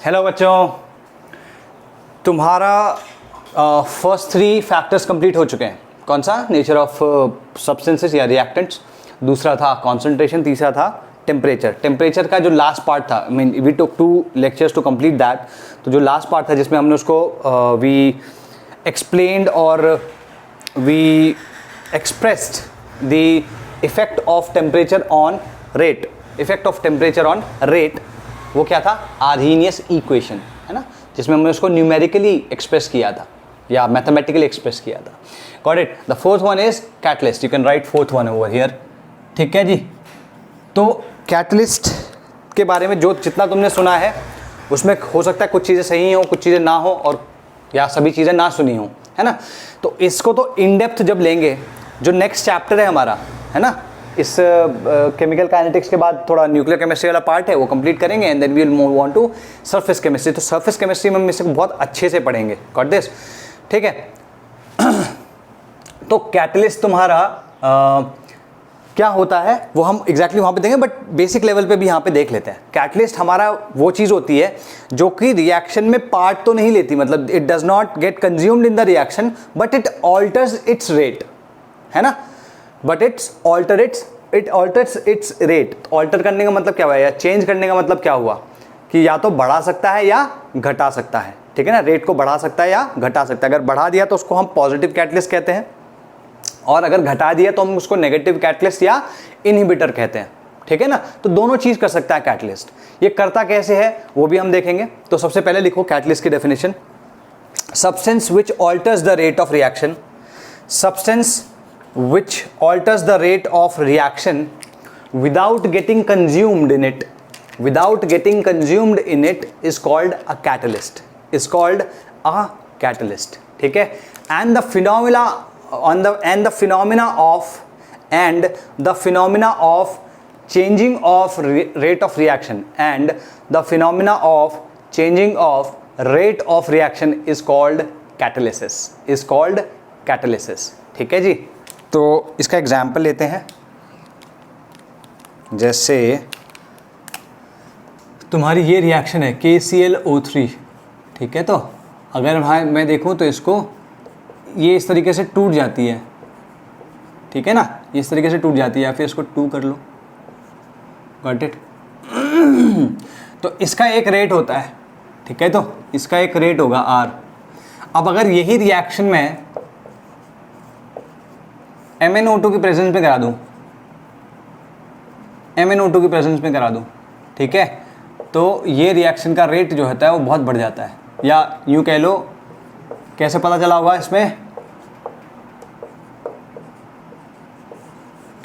Hello बच्चों, तुम्हारा first 3 factors complete हो चुके हैं। कौन सा? नेचर ऑफ सब्सटेंसेस या रिएक्टेंट्स, दूसरा था कॉन्सेंट्रेशन, तीसरा था टेम्परेचर। टेम्परेचर का जो लास्ट पार्ट था, I mean we took 2 lectures to complete that, तो जो लास्ट पार्ट था जिसमें हमने उसको वी एक्सप्लेन्ड और we expressed the effect of temperature on rate. Effect of temperature on rate वो क्या था? आर्हीनियस इक्वेशन, है ना, जिसमें हमने उसको न्यूमेरिकली एक्सप्रेस किया था या मैथमेटिकली एक्सप्रेस किया था। Got it. The fourth one is catalyst. You can write fourth one over here. ठीक है जी। तो कैटलिस्ट के बारे में जो जितना तुमने सुना है उसमें हो सकता है कुछ चीज़ें सही हो, कुछ चीज़ें ना हो, और या सभी चीज़ें ना सुनी हो, है ना। तो इसको तो इन डेप्थ जब लेंगे, जो नेक्स्ट चैप्टर है हमारा, है ना, इस केमिकल काइनेटिक्स के बाद थोड़ा न्यूक्लियर केमिस्ट्री वाला पार्ट है वो कंप्लीट करेंगे and then we will move on to surface chemistry. तो सरफेस केमिस्ट्री में हम इसे बहुत अच्छे से पढ़ेंगे। Got this? ठीक है। तो कैटलिस्ट तुम्हारा क्या होता है वो हम एग्जैक्टली वहाँ पे देखेंगे, बट बेसिक लेवल पे भी यहाँ पे देख लेते हैं। कैटलिस्ट हमारा वो चीज़ होती है जो कि रिएक्शन में पार्ट तो नहीं लेती, मतलब it does not get consumed in the reaction but it alters its rate, है ना। But it alters its rate. Alter करने का मतलब क्या हुआ, या चेंज करने का मतलब क्या हुआ कि या तो बढ़ा सकता है या घटा सकता है। ठीक है ना, रेट को बढ़ा सकता है या घटा सकता है। अगर बढ़ा दिया तो उसको हम पॉजिटिव कैटलिस्ट कहते हैं, और अगर घटा दिया तो हम उसको नेगेटिव कैटलिस्ट या इनहिबिटर कहते हैं। ठीक है ना। तो दोनों चीज कर सकता है कैटलिस्ट। ये करता कैसे है वो भी हम देखेंगे। तो सबसे पहले लिखो कैटलिस्ट की definition. Substance which alters the rate of reaction, substance which alters the rate of reaction without getting consumed in it, without getting consumed in it is called a catalyst, is called a catalyst. ठीक है। and the phenomena of changing of rate of reaction and the phenomena of changing of rate of reaction is called catalysis, is called catalysis. ठीक है जी। तो इसका example लेते हैं। जैसे तुम्हारी ये रिएक्शन है KClO3, ठीक है। तो अगर मैं देखूं तो इसको ये इस तरीके से टूट जाती है, ठीक है ना, ये इस तरीके से टूट जाती है, या फिर इसको 2 कर लो। Got it. तो इसका एक रेट होता है, ठीक है। तो इसका एक रेट होगा R। अब अगर यही रिएक्शन में MnO2 की प्रेजेंस में करा दूं, MnO2 की प्रेजेंस में करा दूं, ठीक है, तो ये रिएक्शन का रेट जो होता है वो बहुत बढ़ जाता है। या यूं कह लो, कैसे पता चला होगा इसमें,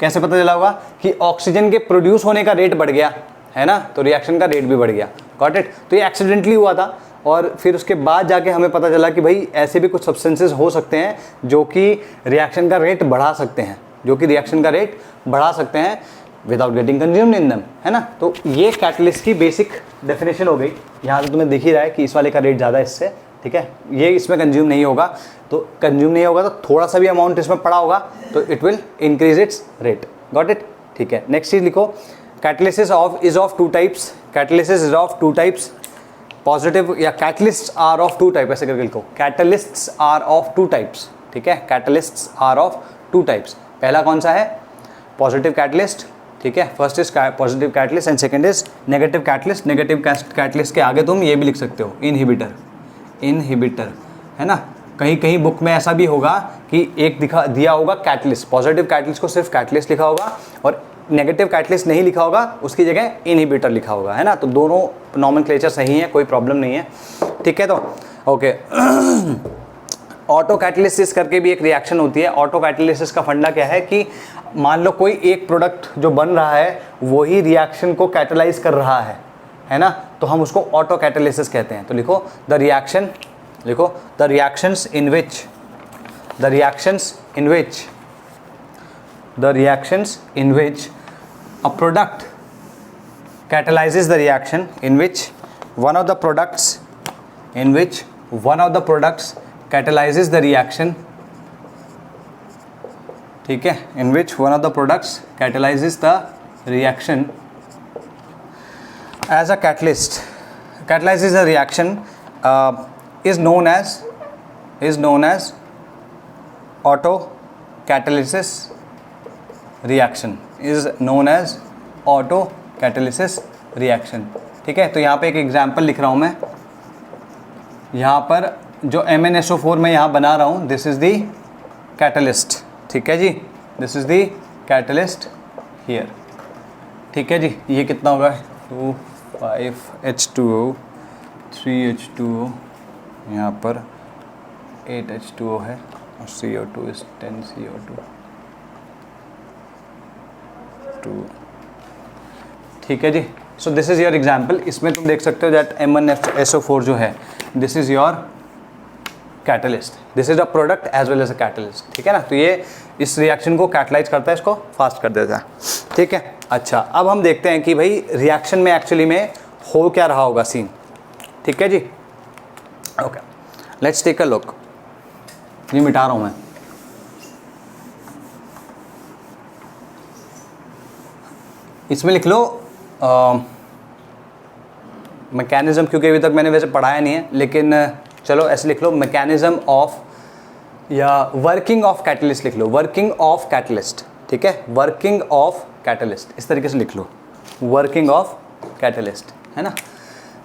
कैसे पता चला होगा कि ऑक्सीजन के प्रोड्यूस होने का रेट बढ़ गया, है ना, तो रिएक्शन का रेट भी बढ़ गया। Got it. तो ये एक्सीडेंटली हुआ था, और फिर उसके बाद जाके हमें पता चला कि भाई ऐसे भी कुछ सब्सटेंसेस हो सकते हैं जो कि रिएक्शन का रेट बढ़ा सकते हैं, जो कि रिएक्शन का रेट बढ़ा सकते हैं without getting consumed in them, है ना। तो ये कैटलिस्ट की बेसिक डेफिनेशन हो गई। यहाँ तो तुम्हें दिख ही रहा है कि इस वाले का रेट ज़्यादा है इससे, ठीक है। ये इसमें कंज्यूम नहीं होगा, तो कंज्यूम नहीं होगा तो थोड़ा सा भी अमाउंट इसमें पड़ा होगा तो it will increase its rate. Got it. ठीक है। नेक्स्ट चीज़ लिखो, catalysis is of 2 types. Catalysis is of 2 types. Positive या कैटलिस्ट्स आर ऑफ 2 टाइप, ऐसे करके लिखो, कैटलिस्ट्स आर ऑफ 2 टाइप्स। ठीक है, कैटलिस्ट्स आर ऑफ 2 टाइप्स। पहला कौन सा है? पॉजिटिव कैटलिस्ट, ठीक है। First is positive catalyst and second is negative catalyst. Negative catalyst के आगे तुम ये भी लिख सकते हो, इनहिबिटर, इनहिबिटर, है ना। कहीं कहीं बुक में ऐसा भी होगा कि एक दिया होगा कैटलिस्ट, पॉजिटिव कैटलिस्ट को सिर्फ कैटलिस्ट लिखा होगा और नेगेटिव कैटलिस्ट नहीं लिखा होगा, उसकी जगह इनहिबिटर लिखा होगा, है ना। तो दोनों नॉमेनक्लेचर सही है, कोई प्रॉब्लम नहीं है, ठीक है। तो ओके। ऑटो कैटलिसिस करके भी एक रिएक्शन होती है। ऑटो कैटलिसिस का फंडा क्या है कि मान लो कोई एक प्रोडक्ट जो बन रहा है वही रिएक्शन को कैटलाइज कर रहा है ना, तो हम उसको ऑटो कैटलिसिस कहते हैं। तो लिखो द रिएक्शन, लिखो the reactions in which, the reactions in which, the reactions in which a product catalyzes the reaction, in which one of the products catalyzes the reaction, ठीक है, in which one of the products catalyzes the reaction as a catalyst, catalysis a reaction is known as autocatalysis reaction, is known as autocatalysis reaction। ठीक है, तो यहाँ पे एक example लिख रहा हूँ मैं, यहाँ पर जो MnSO4 मैं यहाँ बना रहा हूँ, दिस इज़ दी कैटलिस्ट। ठीक है जी, this is the catalyst here. ठीक है जी, ये कितना होगा 2 5H2O 3H2O, यहाँ पर 8H2O है और CO2 is 10CO2 2। ठीक है जी, so this is your example. इसमें तुम देख सकते हो दैट M1SO4 जो है this is your catalyst, this is a product as well as a catalyst. ठीक है ना, तो ये इस रिएक्शन को कैटलाइज करता है, इसको फास्ट कर देता है। ठीक है, अच्छा अब हम देखते हैं कि भाई रिएक्शन में एक्चुअली में हो क्या रहा होगा सीन। ठीक है जी, okay let's take a look. ये मिटा रहा हूँ मैं, इसमें लिख लो मैकेनिज्म, क्योंकि अभी तक मैंने वैसे पढ़ाया नहीं है, लेकिन चलो ऐसे लिख लो मैकेनिज्म ऑफ या वर्किंग ऑफ कैटलिस्ट लिख लो, वर्किंग ऑफ कैटलिस्ट। ठीक है, वर्किंग ऑफ कैटलिस्ट इस तरीके से लिख लो, वर्किंग ऑफ कैटलिस्ट, है ना।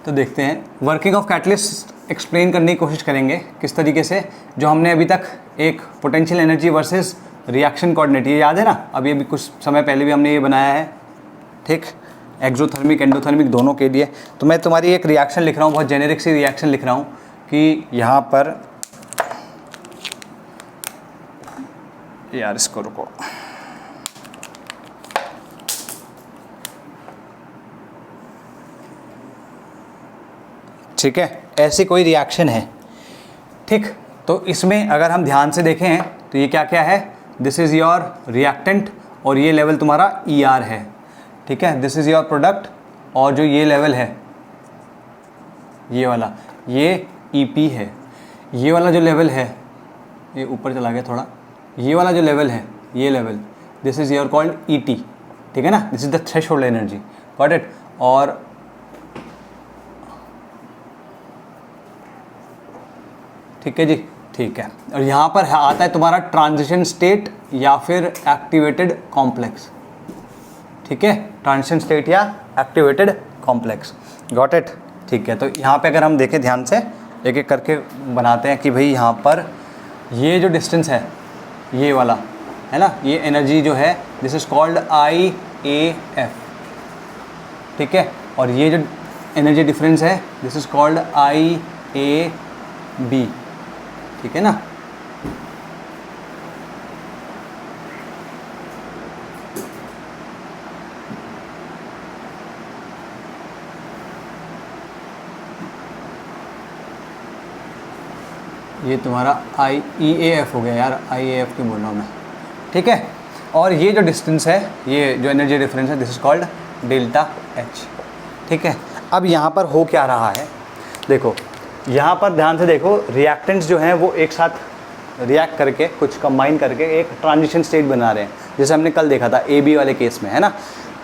तो देखते हैं वर्किंग ऑफ कैटलिस्ट एक्सप्लेन करने की कोशिश करेंगे किस तरीके से, जो हमने अभी तक एक potential energy versus reaction coordinate, ये याद है ना, अभी कुछ समय पहले भी हमने ये बनाया है। ठीक, एक्सोथर्मिक एंडोथर्मिक दोनों के लिए। तो मैं तुम्हारी एक रिएक्शन लिख रहा हूँ, बहुत जेनेरिक सी रिएक्शन लिख रहा हूँ कि यहाँ पर, यार इसको रुको, ठीक है, ऐसी कोई रिएक्शन है। ठीक, तो इसमें अगर हम ध्यान से देखें तो ये क्या क्या है, दिस इज़ योर रिएक्टेंट और ये लेवल तुम्हारा ER है। ठीक है, दिस इज़ योर प्रोडक्ट और जो ये लेवल है ये वाला, ये EP है। ये वाला जो लेवल है, ये ऊपर चला गया थोड़ा, ये वाला जो लेवल है, ये level, this is your called ET। ठीक है ना, this is the threshold energy, got it. और ठीक है जी, ठीक है, और यहाँ पर आता है तुम्हारा ट्रांजिशन स्टेट या फिर एक्टिवेटेड कॉम्प्लेक्स। ठीक है, ट्रांजिशन स्टेट या एक्टिवेटेड कॉम्प्लेक्स, गॉट इट। ठीक है, तो यहाँ पे अगर हम देखें ध्यान से, एक एक करके बनाते हैं कि भाई यहाँ पर ये जो डिस्टेंस है ये वाला है ना, ये एनर्जी जो है दिस इज़ कॉल्ड IAF। ठीक है, और ये जो एनर्जी डिफरेंस है दिस इज़ कॉल्ड IAB। ठीक है ना, ये तुम्हारा EAF हो गया यार, IAF क्यों बोल रहा हूँ मैं। ठीक है, और ये जो डिस्टेंस है, ये जो एनर्जी डिफरेंस है this is called delta H। ठीक है, अब यहाँ पर हो क्या रहा है, देखो यहाँ पर ध्यान से देखो, रिएक्टेंट्स जो हैं वो एक साथ रिएक्ट करके कुछ कंबाइन करके एक ट्रांजिशन स्टेट बना रहे हैं, जैसे हमने कल देखा था AB वाले केस में, है ना,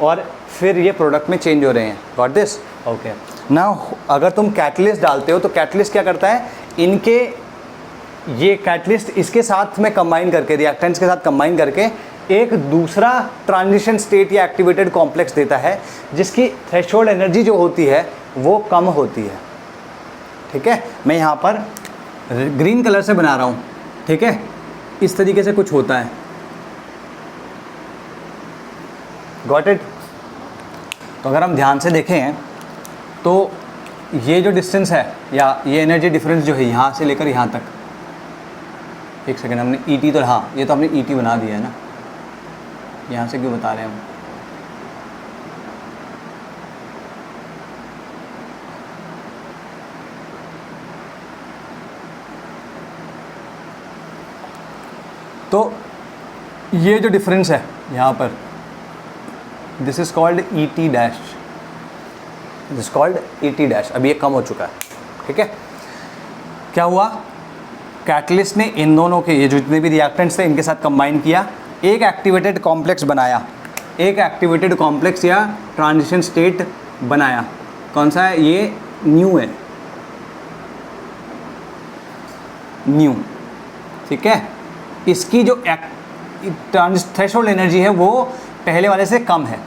और फिर ये प्रोडक्ट में चेंज हो रहे हैं, गॉट दिस। ओके, नाउ अगर तुम कैटलिस्ट डालते हो तो कैटलिस्ट क्या करता है, इनके ये कैटलिस्ट इसके साथ में कंबाइन करके, रिएक्टेंट्स के साथ कंबाइन करके एक दूसरा ट्रांजिशन स्टेट या एक्टिवेटेड कॉम्प्लेक्स देता है, जिसकी थ्रेशोल्ड एनर्जी जो होती है वो कम होती है। ठीक है, मैं यहाँ पर ग्रीन कलर से बना रहा हूँ। ठीक है, इस तरीके से कुछ होता है, गॉट इट। तो अगर हम ध्यान से देखें तो ये जो डिस्टेंस है या ये एनर्जी डिफरेंस जो है यहाँ से लेकर यहाँ तक, एक सेकेंड, हमने ET तो, हाँ ये तो हमने ET बना दिया है ना, यहाँ से क्यों बता रहे हैं हम, तो ये जो डिफरेंस है यहाँ पर this is called ET dash, this called ET dash. अभी ये कम हो चुका है। ठीक है, क्या हुआ, कैटलिस्ट ने इन दोनों के, ये जितने भी रिएक्टेंट्स थे इनके साथ कंबाइन किया, एक एक्टिवेटेड कॉम्प्लेक्स बनाया, एक एक्टिवेटेड कॉम्प्लेक्स या ट्रांजिशन स्टेट बनाया। कौन सा है, ये न्यू है, न्यू, ठीक है। इसकी जो थ्रेशोल्ड एनर्जी है वो पहले वाले से कम है।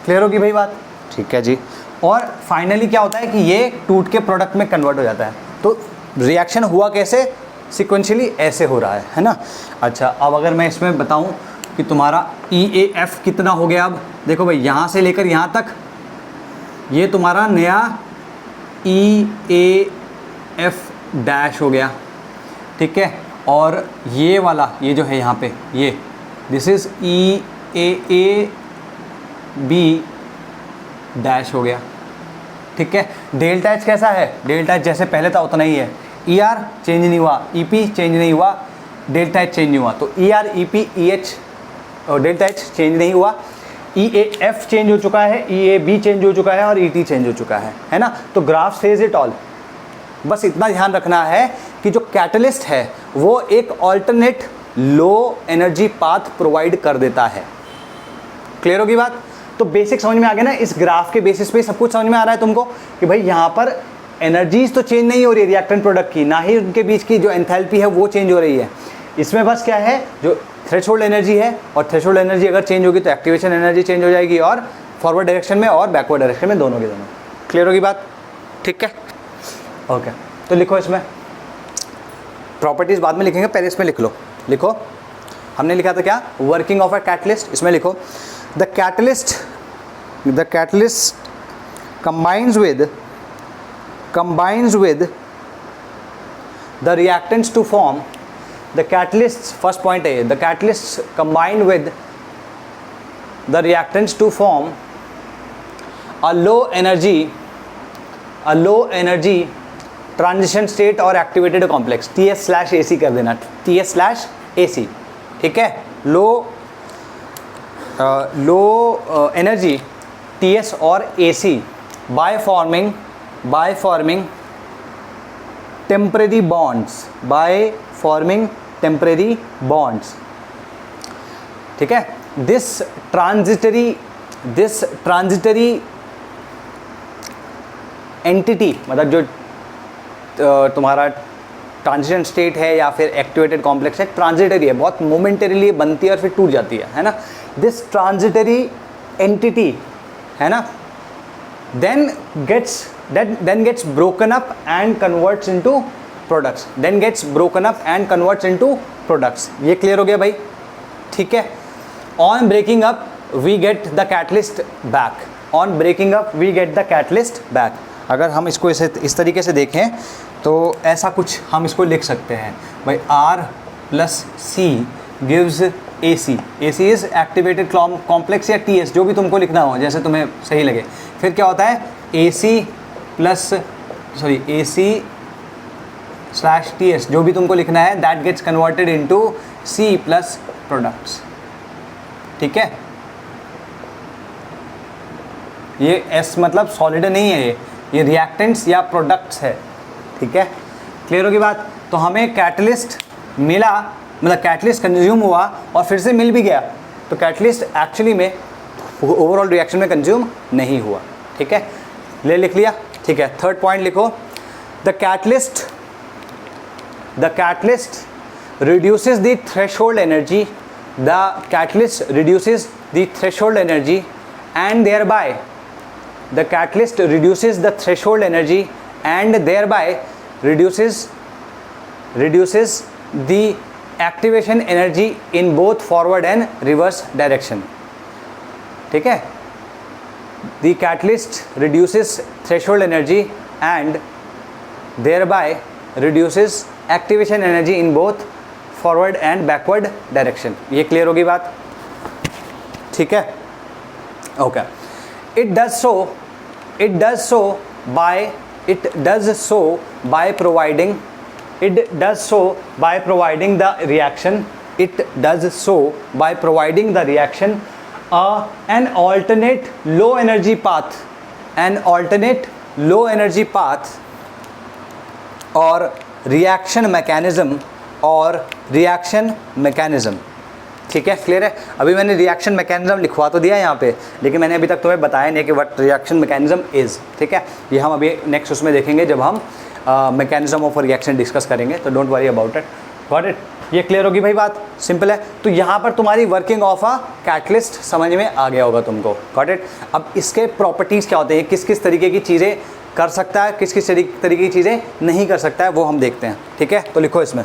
क्लियर होगी भाई बात? ठीक है जी। और फाइनली क्या होता है कि ये टूट के प्रोडक्ट में कन्वर्ट हो जाता है। तो रिएक्शन हुआ कैसे? सिक्वेंशियली ऐसे हो रहा है ना। अच्छा, अब अगर मैं इसमें बताऊं कि तुम्हारा EAF कितना हो गया, अब देखो भाई यहाँ से लेकर यहाँ तक ये तुम्हारा नया EAF डैश हो गया, ठीक है। और ये वाला, ये जो है यहाँ पे, ये दिस इज़ EAAB डैश हो गया, ठीक है। डेल्टा एच कैसा है? डेल्टा एच जैसे पहले था उतना ही है। ER चेंज नहीं हुआ, EP चेंज नहीं हुआ, डेल्टा एच चेंज नहीं हुआ। तो ER, EP, EH और डेल्टा एच चेंज नहीं हुआ। EAF चेंज हो चुका है, EAB चेंज हो चुका है और ET चेंज हो चुका है ना। तो ग्राफ सेज इट ऑल। बस इतना ध्यान रखना है कि जो कैटलिस्ट है वो एक alternate low energy path provide कर देता है। क्लियर होगी बात? तो बेसिक समझ में आ गया ना। इस ग्राफ के बेसिस पे सब कुछ समझ में आ रहा है तुमको कि भाई यहाँ पर एनर्जीज तो चेंज नहीं हो रही है रिएक्टेंट प्रोडक्ट की, ना ही उनके बीच की जो एंथैल्पी है वो चेंज हो रही है। इसमें बस क्या है, जो थ्रेशोल्ड एनर्जी है, और थ्रेशोल्ड एनर्जी अगर चेंज होगी तो एक्टिवेशन एनर्जी चेंज हो जाएगी, और फॉरवर्ड डायरेक्शन में और बैकवर्ड डायरेक्शन में, दोनों के दोनों। क्लियर होगी बात? ठीक है, ओके। तो लिखो, इसमें प्रॉपर्टीज बाद में लिखेंगे, पहले इसमें लिख लो। लिखो, हमने लिखा था क्या? Working of a catalyst. इसमें लिखो, the catalyst combines with the reactants to form the catalysts. First point है, the catalysts combined with the reactants to form a low energy transition state और एक्टिवेटेड कॉम्प्लेक्स। TS/AC कर देना, TS/AC, ठीक है। Low energy TS और AC by forming temporary bonds, ठीक है। This transitory entity, मतलब जो तुम्हारा ट्रांजिशन स्टेट है या फिर एक्टिवेटेड कॉम्प्लेक्स है, ट्रांजिटरी है, बहुत मोमेंटरीली बनती है और फिर टूट जाती है ना। दिस ट्रांजिटरी एंटिटी है ना, then gets broken up and converts into products। ये क्लियर हो गया भाई? ठीक है। On breaking up we get the catalyst back. अगर हम इसको इस तरीके से देखें तो ऐसा कुछ हम इसको लिख सकते हैं भाई, R+C gives AC is activated complex या TS, जो भी तुमको लिखना हो, जैसे तुम्हें सही लगे। फिर क्या होता है, AC/TS, जो भी तुमको लिखना है, that gets converted into C+ products, ठीक है। ये S मतलब सॉलिड नहीं है, ये रिएक्टेंट्स या प्रोडक्ट्स है, ठीक है। क्लियर होगी बात? तो हमें कैटलिस्ट मिला, मतलब कैटलिस्ट कंज्यूम हुआ और फिर से मिल भी गया, तो कैटलिस्ट एक्चुअली में ओवरऑल रिएक्शन में कंज्यूम नहीं हुआ, ठीक है। लिख लिया, ठीक है। थर्ड पॉइंट लिखो, the catalyst reduces the threshold energy, and thereby the catalyst reduces the threshold energy and thereby reduces the activation energy in both forward and reverse direction, ठीक है। The catalyst reduces threshold energy and thereby reduces activation energy in both forward and backward direction। ये clear होगी बात? ठीक है, okay. It does so by providing the reaction an alternate low energy path or reaction mechanism ठीक है, clear है। अभी मैंने रिएक्शन मैकेनिज्म लिखवा तो दिया है यहाँ पे, लेकिन मैंने अभी तक तुम्हें बताया नहीं कि व्हाट रिएक्शन मैकेनिज्म इज़। ठीक है, ये हम अभी नेक्स्ट उसमें देखेंगे जब हम मैकेनिज्म ऑफ रिएक्शन डिस्कस करेंगे, तो don't worry about it. Got it, ये क्लियर होगी भाई, बात सिंपल है। तो यहाँ पर तुम्हारी वर्किंग ऑफ अ कैटलिस्ट समझ में आ गया होगा तुमको। Got it. अब इसके प्रॉपर्टीज़ क्या होते हैं, किस किस तरीके की चीज़ें कर सकता है, किस किस तरीके की चीज़ें नहीं कर सकता है, वो हम देखते हैं। ठीक है, तो लिखो इसमें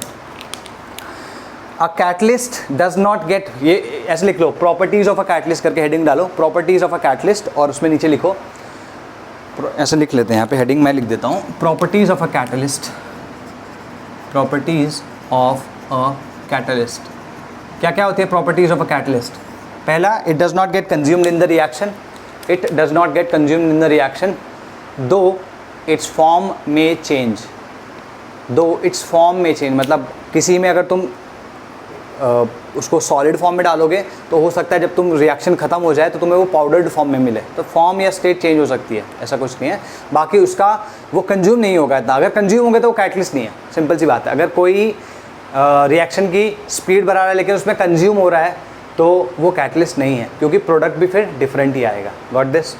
a catalyst does not gate, ये ऐसे लिख लो, प्रॉपर्टीज़ ऑफ अ कैटलिस्ट करके हेडिंग डालो, प्रॉपर्टीज़ ऑफ अ कैटलिस्ट, और उसमें नीचे लिखो, ऐसे लिख लेते हैं, यहाँ पे हेडिंग मैं लिख देता हूँ, properties of a catalyst, properties of a catalyst. क्या क्या होती है प्रॉपर्टीज़ ऑफ अ कैटलिस्ट? पहला, it does not get consumed in the reaction, it does not get consumed in the reaction, दो इट्स फॉर्म में चेंज, दो it's form में change, मतलब किसी में अगर तुम उसको सॉलिड फॉर्म में डालोगे तो हो सकता है जब तुम रिएक्शन ख़त्म हो जाए तो तुम्हें वो पाउडर्ड फॉर्म में मिले, तो फॉर्म या स्टेट चेंज हो सकती है, ऐसा कुछ नहीं है। बाकी उसका वो कंज्यूम नहीं होगा इतना, अगर कंज्यूम होंगे तो वो कैटलिस्ट नहीं है, सिंपल सी बात है। अगर कोई रिएक्शन की स्पीड बढ़ा रहा है लेकिन उसमें कंज्यूम हो रहा है तो वो कैटलिस्ट नहीं है, क्योंकि प्रोडक्ट भी फिर डिफरेंट ही आएगा। Got this?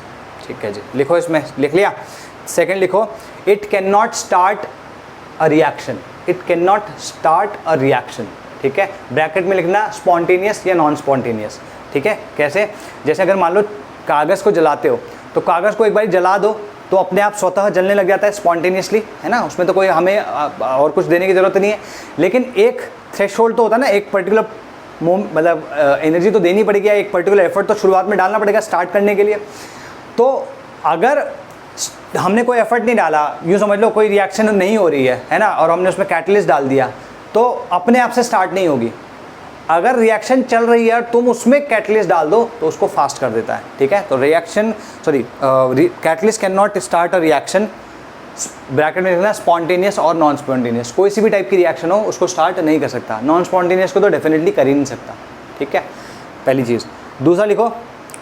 ठीक है जी, लिखो, इसमें लिख लिया। सेकेंड लिखो, it can not start a reaction, it can not start a reaction. ठीक है, ब्रैकेट में लिखना स्पॉन्टेनियस या नॉन स्पॉन्टेनियस। ठीक है, कैसे? जैसे अगर मान लो कागज़ को जलाते हो, तो कागज़ को एक बार जला दो तो अपने आप स्वतः जलने लग जाता है स्पॉन्टेनियसली, है ना, उसमें तो कोई हमें और कुछ देने की ज़रूरत नहीं है। लेकिन एक थ्रेशोल्ड तो होता है ना, एक पर्टिकुलर मतलब एनर्जी तो देनी पड़ेगी, एक पर्टिकुलर एफर्ट तो शुरुआत में डालना पड़ेगा स्टार्ट करने के लिए। तो अगर हमने कोई एफर्ट नहीं डाला, यूँ समझ लो कोई रिएक्शन नहीं हो रही है ना, और हमने उसमें कैटलिस्ट डाल दिया, तो अपने आप से स्टार्ट नहीं होगी। अगर रिएक्शन चल रही है तुम उसमें कैटलिस्ट डाल दो तो उसको फास्ट कर देता है। ठीक है, तो reaction catalyst can not start a reaction, bracket में लिखना स्पॉन्टेनियस और नॉन स्पॉन्टेनियस, कोई सी भी टाइप की रिएक्शन हो उसको स्टार्ट नहीं कर सकता, नॉन स्पॉन्टेनियस को तो डेफिनेटली कर ही नहीं सकता। ठीक है, पहली चीज़। दूसरा लिखो,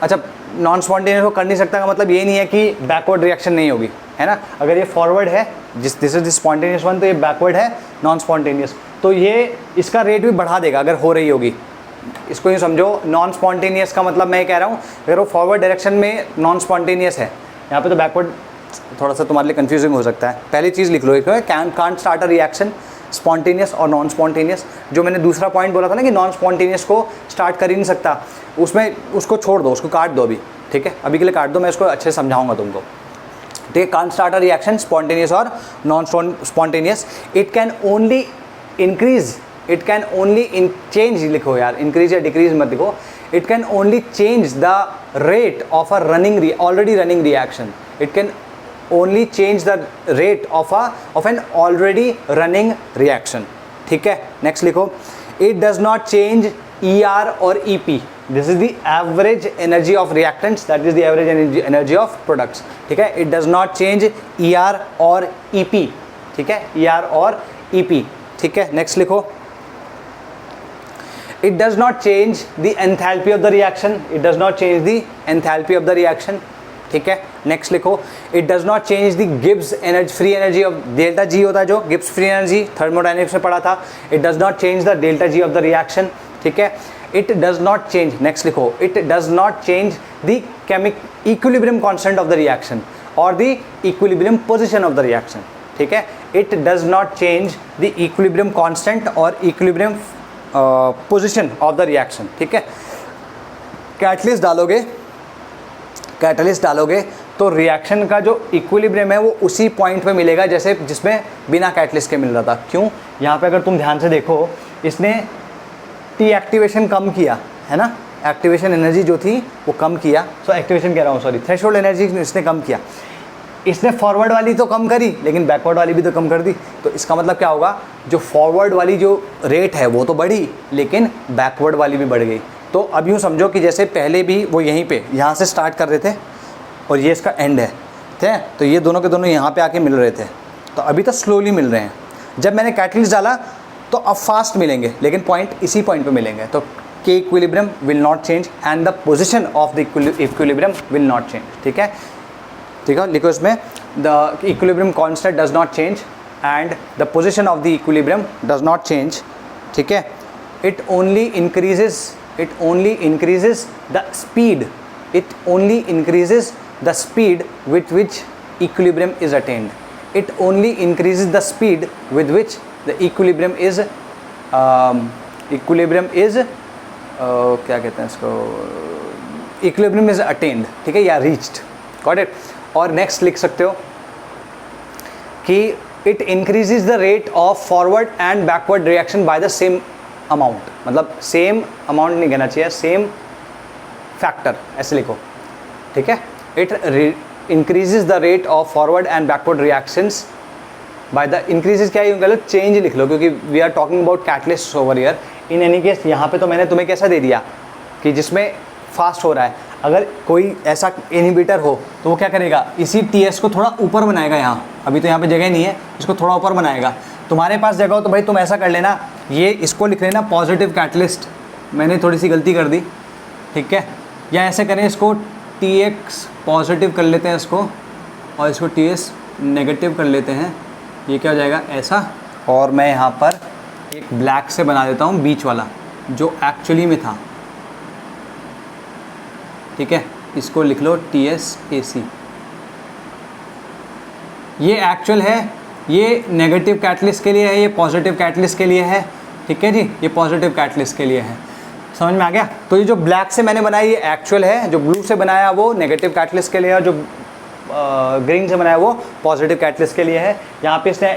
अच्छा नॉन स्पॉन्टेनियस को कर नहीं सकता का मतलब ये नहीं है कि बैकवर्ड रिएक्शन नहीं होगी, है ना। अगर ये फॉरवर्ड है, this is this spontaneous one, तो ये बैकवर्ड है नॉन स्पॉन्टेनियस, तो ये इसका रेट भी बढ़ा देगा अगर हो रही होगी। इसको यूँ समझो, नॉन स्पॉन्टेनियस का मतलब मैं कह रहा हूँ अगर वो फॉरवर्ड डायरेक्शन में नॉन स्पॉन्टेनियस है, यहाँ पे तो बैकवर्ड थोड़ा सा तुम्हारे लिए कंफ्यूजिंग हो सकता है। पहली चीज़ लिख लो, एक can't start a reaction, spontaneous और नॉन स्पॉन्टेनियस। जो मैंने दूसरा पॉइंट बोला था ना कि नॉन स्पॉन्टेनियस को स्टार्ट कर ही नहीं सकता, उसमें उसको छोड़ दो, उसको काट दो अभी। ठीक है, अभी के लिए काट दो, मैं इसको अच्छे से समझाऊंगा तुमको। ठीक है, can't start a reaction, spontaneous और non spontaneous. It can only increase, it can only change, लिखो यार, इंक्रीज या डिक्रीज मत लिखो, it can only change the rate of a running already running reaction, it can only change the rate of an already running reaction. ठीक है, next लिखो, it does not change ER or EP, this is the average energy of reactants, that is the average energy of products. ठीक है, it does not change ER or EP. ठीक है, ER और EP. ठीक है, next लिखो, it does not change the enthalpy of the reaction, it does not change the enthalpy of the reaction. ठीक है, नेक्स्ट लिखो, it does not change the Gibbs energy, free energy of delta G होता है जो Gibbs free energy, thermodynamics में पढ़ा था। It does not change the delta G of the reaction. ठीक है, it does not change, next लिखो, it does not change the equilibrium constant of the reaction और the equilibrium position of the reaction. ठीक है, it does not change the equilibrium constant और equilibrium position of the reaction. ठीक है, catalyst डालोगे तो reaction का जो इक्विलिब्रियम है वो उसी पॉइंट पे मिलेगा जैसे जिसमें बिना कैटलिस्ट के मिल रहा था। क्यों? यहाँ पे अगर तुम ध्यान से देखो, इसने टी एक्टिवेशन कम किया है ना, एक्टिवेशन एनर्जी जो थी वो कम किया, एक्टिवेशन कह रहा हूँ, सॉरी, थ्रेशोल्ड एनर्जी इसने कम किया। इसने फॉरवर्ड वाली तो कम करी लेकिन बैकवर्ड वाली भी तो कम कर दी, तो इसका मतलब क्या होगा, जो फॉरवर्ड वाली जो रेट है वो तो बढ़ी लेकिन बैकवर्ड वाली भी बढ़ गई। तो अब यूँ समझो कि जैसे पहले भी वो यहीं पे यहाँ से स्टार्ट कर रहे थे और ये इसका एंड है, ठीक है, तो ये दोनों के दोनों यहाँ पे आके मिल रहे थे, तो अभी तो स्लोली मिल रहे हैं। जब मैंने कैटलिस्ट डाला तो अब फास्ट मिलेंगे लेकिन पॉइंट इसी पॉइंट पे मिलेंगे, तो के equilibrium will not change and the position of the equilibrium will not change. ठीक है, लिखो इसमें, the equilibrium constant does not change and the position of the equilibrium does not change. ठीक है, it only it only increases the speed, it only increases the speed with which equilibrium is attained. It only increases the speed with which the equilibrium is क्या कहते हैं इसको, equilibrium is attained, ठीक है, या reached, got it. और next लिख सकते हो कि it increases the rate of forward and backward reaction by the same amount, मतलब same amount नहीं कहना चाहिए, same factor ऐसे लिखो, ठीक है. It increases the rate of forward and backward reactions by the increases क्या है, गलत चेंज लिख लो क्योंकि we are talking about catalysts over here. In any case यहाँ पे तो मैंने तुम्हें कैसा दे दिया कि जिसमें फास्ट हो रहा है. अगर कोई ऐसा इनहिबिटर हो तो वो क्या करेगा, इसी TS को थोड़ा ऊपर बनाएगा. यहाँ अभी तो यहाँ पे जगह नहीं है, इसको थोड़ा ऊपर बनाएगा. तुम्हारे पास जगह हो तो भाई तुम ऐसा कर लेना, ये इसको लिख लेना पॉजिटिव कैटलिस्ट. मैंने थोड़ी सी गलती कर दी, ठीक है. या ऐसे करें, इसको TX पॉजिटिव कर लेते हैं इसको, और इसको TS नेगेटिव कर लेते हैं. ये क्या हो जाएगा ऐसा. और मैं यहाँ पर एक ब्लैक से बना देता हूँ बीच वाला जो एक्चुअली में था, ठीक है. इसको लिख लो TSAC. ये एक्चुअल है, ये नेगेटिव कैटलिस्ट के लिए है, ये पॉजिटिव कैटलिस्ट के लिए है, ठीक है जी. ये पॉजिटिव कैटलिस्ट के लिए है, समझ में आ गया. तो ये जो ब्लैक से मैंने बनाया ये एक्चुअल है, जो ब्लू से बनाया वो नेगेटिव कैटलिस्ट के लिए है, जो ग्रीन से बनाया वो पॉजिटिव कैटलिस्ट के लिए है. यहाँ पे इसने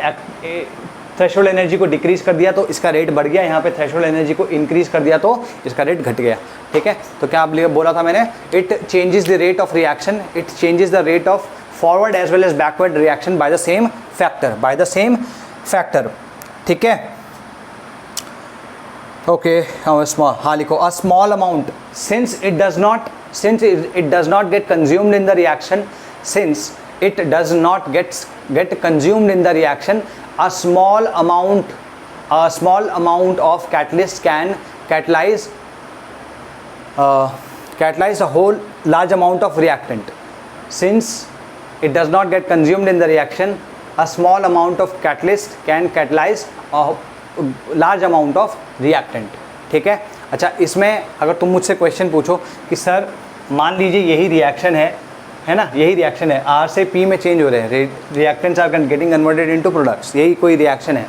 थ्रेशोल्ड एनर्जी को डिक्रीज कर दिया तो इसका रेट बढ़ गया, यहाँ पे थ्रेशोल्ड एनर्जी को इंक्रीज कर दिया तो इसका रेट घट गया, ठीक है. तो क्या बोला था मैंने, it changes the rate of reaction, it changes the rate of forward as well as backward reaction by the same factor, ठीक है. ओके, हाँ लिखो, a small amount since it does not get consumed in the reaction, since it does not get consumed in the reaction, a small amount of catalyst can catalyze a whole large amount of reactant. Since it does not get consumed in the reaction, a small amount of catalyst can catalyze a large amount of reactant, ठीक है. अच्छा, इसमें अगर तुम मुझसे question पूछो कि sir मान लीजिए यही रिएक्शन है ना, यही रिएक्शन है, R से P में चेंज हो रहे हैं, reactants are getting converted into products, यही कोई रिएक्शन है.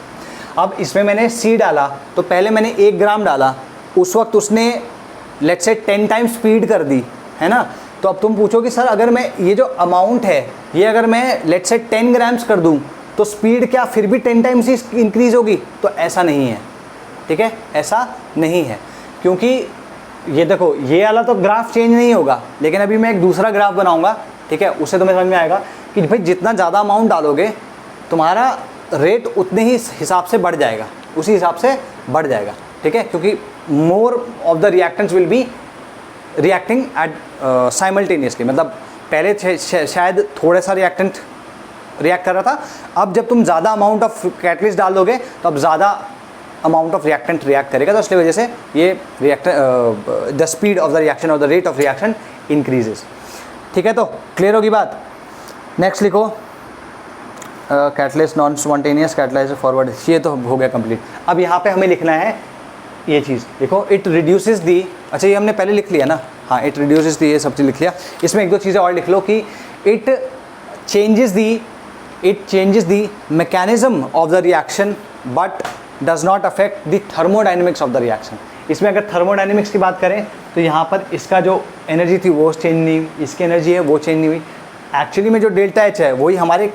अब इसमें मैंने C डाला तो पहले मैंने 1 ग्राम डाला, उस वक्त उसने लेट्स से 10 टाइम्स स्पीड कर दी, है ना. तो अब तुम पूछो कि सर अगर मैं ये जो अमाउंट है ये अगर मैं लेट्स से 10 ग्राम्स कर दूँ तो स्पीड क्या फिर भी 10 टाइम्स ही इंक्रीज़ होगी? तो ऐसा नहीं है, ठीक है, ऐसा नहीं है. क्योंकि ये देखो, ये वाला तो ग्राफ चेंज नहीं होगा, लेकिन अभी मैं एक दूसरा ग्राफ बनाऊंगा, ठीक है. उससे तुम्हें समझ में आएगा कि भाई जितना ज़्यादा अमाउंट डालोगे तुम्हारा रेट उतने ही हिसाब से बढ़ जाएगा, उसी हिसाब से बढ़ जाएगा, ठीक है. क्योंकि more of the reactants will be reacting at simultaneously, मतलब पहले शायद थोड़ा सा रिएक्टेंट रिएक्ट कर रहा था, अब जब तुम ज़्यादा अमाउंट ऑफ कैटलिस्ट डाल दोगे तो अब ज़्यादा अमाउंट ऑफ रिएक्टेंट रिएक्ट करेगा, तो इसलिए वजह से ये the speed of the reaction और the rate of reaction increases, ठीक है. तो क्लियर होगी बात. नेक्स्ट लिखो, catalyst non spontaneous catalyser forward, ये तो हो गया कंप्लीट. अब यहाँ पे हमें लिखना है ये चीज़, देखो, इट रिड्यूसेस दी, अच्छा ये हमने पहले लिख लिया ना, हाँ, इट रिड्यूसेस दी, ये सब चीज़ लिख लिया. इसमें एक दो चीज़ें और लिख लो कि it changes the mechanism of the reaction but does not affect the thermodynamics of the reaction. इसमें अगर थर्मोडाइनमिक्स की बात करें तो यहाँ पर इसका जो एनर्जी थी वो चेंज नहीं हुई, इसकी एनर्जी है वो चेंज नहीं हुई. एक्चुअली में जो डेल्टा एच है वही हमारे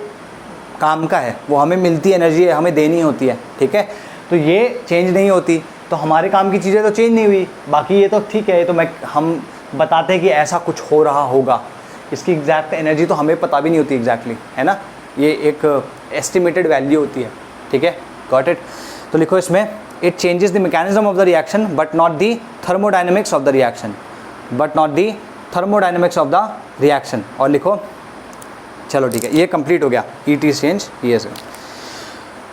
काम का है, वो हमें मिलती एनर्जी है, हमें देनी होती है, ठीक है. तो ये चेंज नहीं होती तो हमारे काम की चीज़ें तो चेंज नहीं हुई, बाकी ये तो ठीक है. तो हम बताते हैं कि ऐसा कुछ हो रहा होगा, इसकी एग्जैक्ट एनर्जी तो हमें पता भी नहीं होती एग्जैक्टली, है ना, ये एक एस्टिमेटेड वैल्यू होती है, ठीक है. Got it. तो लिखो इसमें, it changes the mechanism of the reaction but not the thermodynamics of the reaction, but not the thermodynamics of the reaction. और लिखो, चलो ठीक है, ये कंप्लीट हो गया, ईट इज चेंज, ये से.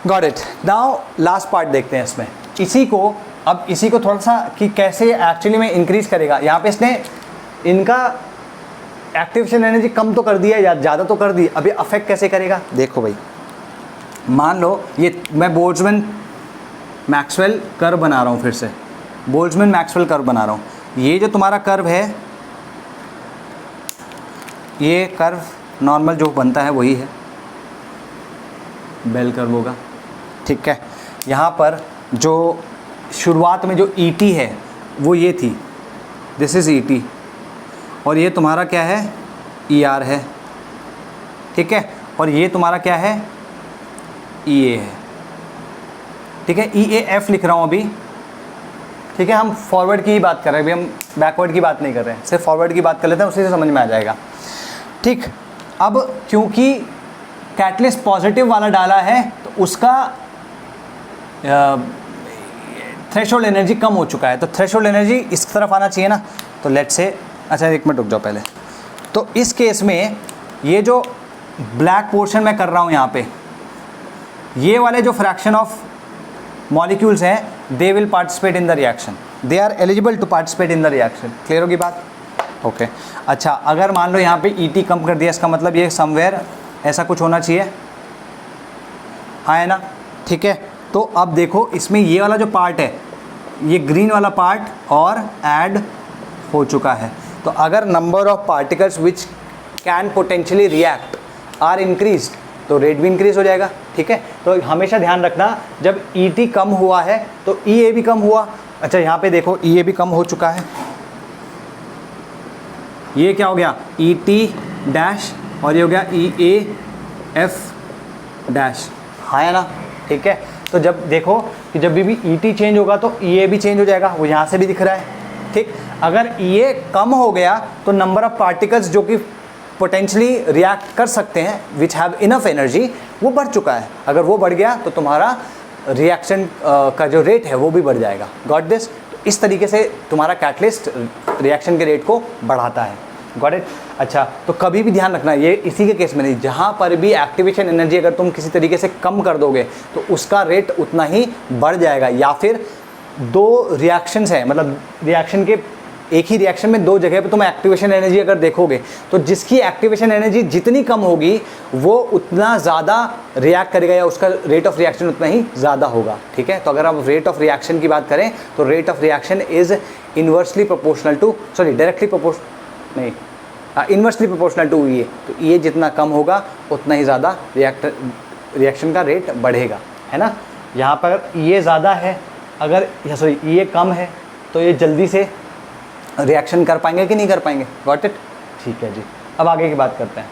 Got it. Now last part देखते हैं इसमें. इसी को थोड़ा सा कि कैसे एक्चुअली में इंक्रीज करेगा. यहाँ पे इसने इनका एक्टिवेशन एनर्जी कम तो कर दिया या ज़्यादा तो कर दी, अभी अफेक्ट कैसे करेगा देखो भाई. मान लो ये मैं बोल्ट्जमैन मैक्सवेल कर्व बना रहा हूँ, फिर से बोल्ट्जमैन मैक्सवेल कर्व बना रहा हूँ. ये जो तुम्हारा कर्व है, ये कर्व नॉर्मल जो बनता है वही है, बेल कर्व होगा, ठीक है। यहाँ पर जो शुरुआत में जो ईटी है वो ये थी, दिस इज़ ईटी, और ये तुम्हारा क्या है, ईआर है, ठीक है। और ये तुम्हारा क्या है, ईए है, ठीक है। ईएएफ लिख रहा हूँ अभी, ठीक है। हम फॉरवर्ड की ही बात कर रहे हैं अभी, हम बैकवर्ड की बात नहीं कर रहे हैं, सिर्फ फॉरवर्ड की बात कर लेते हैं, उसी से समझ में आ जाएगा, ठीक। अब क्योंकि कैटलिस्ट पॉजिटिव वाला डाला है तो उसका थ्रेशोल्ड एनर्जी कम हो चुका है, तो थ्रेशोल्ड एनर्जी इस तरफ आना चाहिए ना। तो लेट्स से, अच्छा एक मिनट रुक जाओ पहले। तो इस केस में ये जो ब्लैक पोर्शन मैं कर रहा हूँ यहाँ पे, ये वाले जो फ्रैक्शन ऑफ मॉलिक्यूल्स हैं, they will participate in the reaction, they are eligible to participate in the reaction. Clear होगी बात? ओके अच्छा, अगर मान लो यहाँ पे ईटी कम कर दिया, इसका मतलब ये समवेयर ऐसा कुछ होना चाहिए, हाँ है ना, ठीक है। तो अब देखो इसमें ये वाला जो पार्ट है, ये ग्रीन वाला पार्ट और ऐड हो चुका है। तो अगर number of particles which can potentially react are increase, तो रेट भी इंक्रीज हो जाएगा, ठीक है। तो हमेशा ध्यान रखना, जब ईटी कम हुआ है तो ईए भी कम हुआ। अच्छा यहाँ पे देखो ईए भी कम हो चुका है, ये क्या हो गया, ईटी डैश, और ये हो गया ईएएफ डैश, हाँ है ना, ठीक है। तो जब देखो कि जब भी ईटी चेंज होगा तो ईए भी चेंज हो जाएगा, वो यहाँ से भी दिख रहा है, ठीक। अगर ईए कम हो गया तो नंबर ऑफ पार्टिकल्स जो कि पोटेंशियली रिएक्ट कर सकते हैं, विच हैव इनफ एनर्जी, वो बढ़ चुका है। अगर वो बढ़ गया तो तुम्हारा रिएक्शन का जो रेट है वो भी बढ़ जाएगा। Got this? तो इस तरीके से तुम्हारा कैटलिस्ट रिएक्शन के रेट को बढ़ाता है। Got it? अच्छा, तो कभी भी ध्यान रखना, ये इसी के केस में नहीं, जहाँ पर भी एक्टिवेशन एनर्जी अगर तुम किसी तरीके से कम कर दोगे तो उसका रेट उतना ही बढ़ जाएगा। या फिर दो रिएक्शंस हैं, मतलब रिएक्शन के एक ही रिएक्शन में दो जगह पे तुम एक्टिवेशन एनर्जी अगर देखोगे तो जिसकी एक्टिवेशन एनर्जी जितनी कम होगी वो उतना ज़्यादा रिएक्ट करेगा, या उसका रेट ऑफ रिएक्शन उतना ही ज़्यादा होगा, ठीक है। तो अगर आप रेट ऑफ रिएक्शन की बात करें तो rate of reaction is inversely proportional to, sorry directly proportional नहीं, इन्वर्सली प्रोपोर्शनल टू ईए। तो ईए जितना कम होगा उतना ही ज़्यादा रिएक्शन का रेट बढ़ेगा, है ना। यहाँ पर ईए ज़्यादा है, अगर सॉरी ईए कम है तो ये जल्दी से रिएक्शन कर पाएंगे कि नहीं कर पाएंगे। Got it? ठीक है जी। अब आगे की बात करते हैं।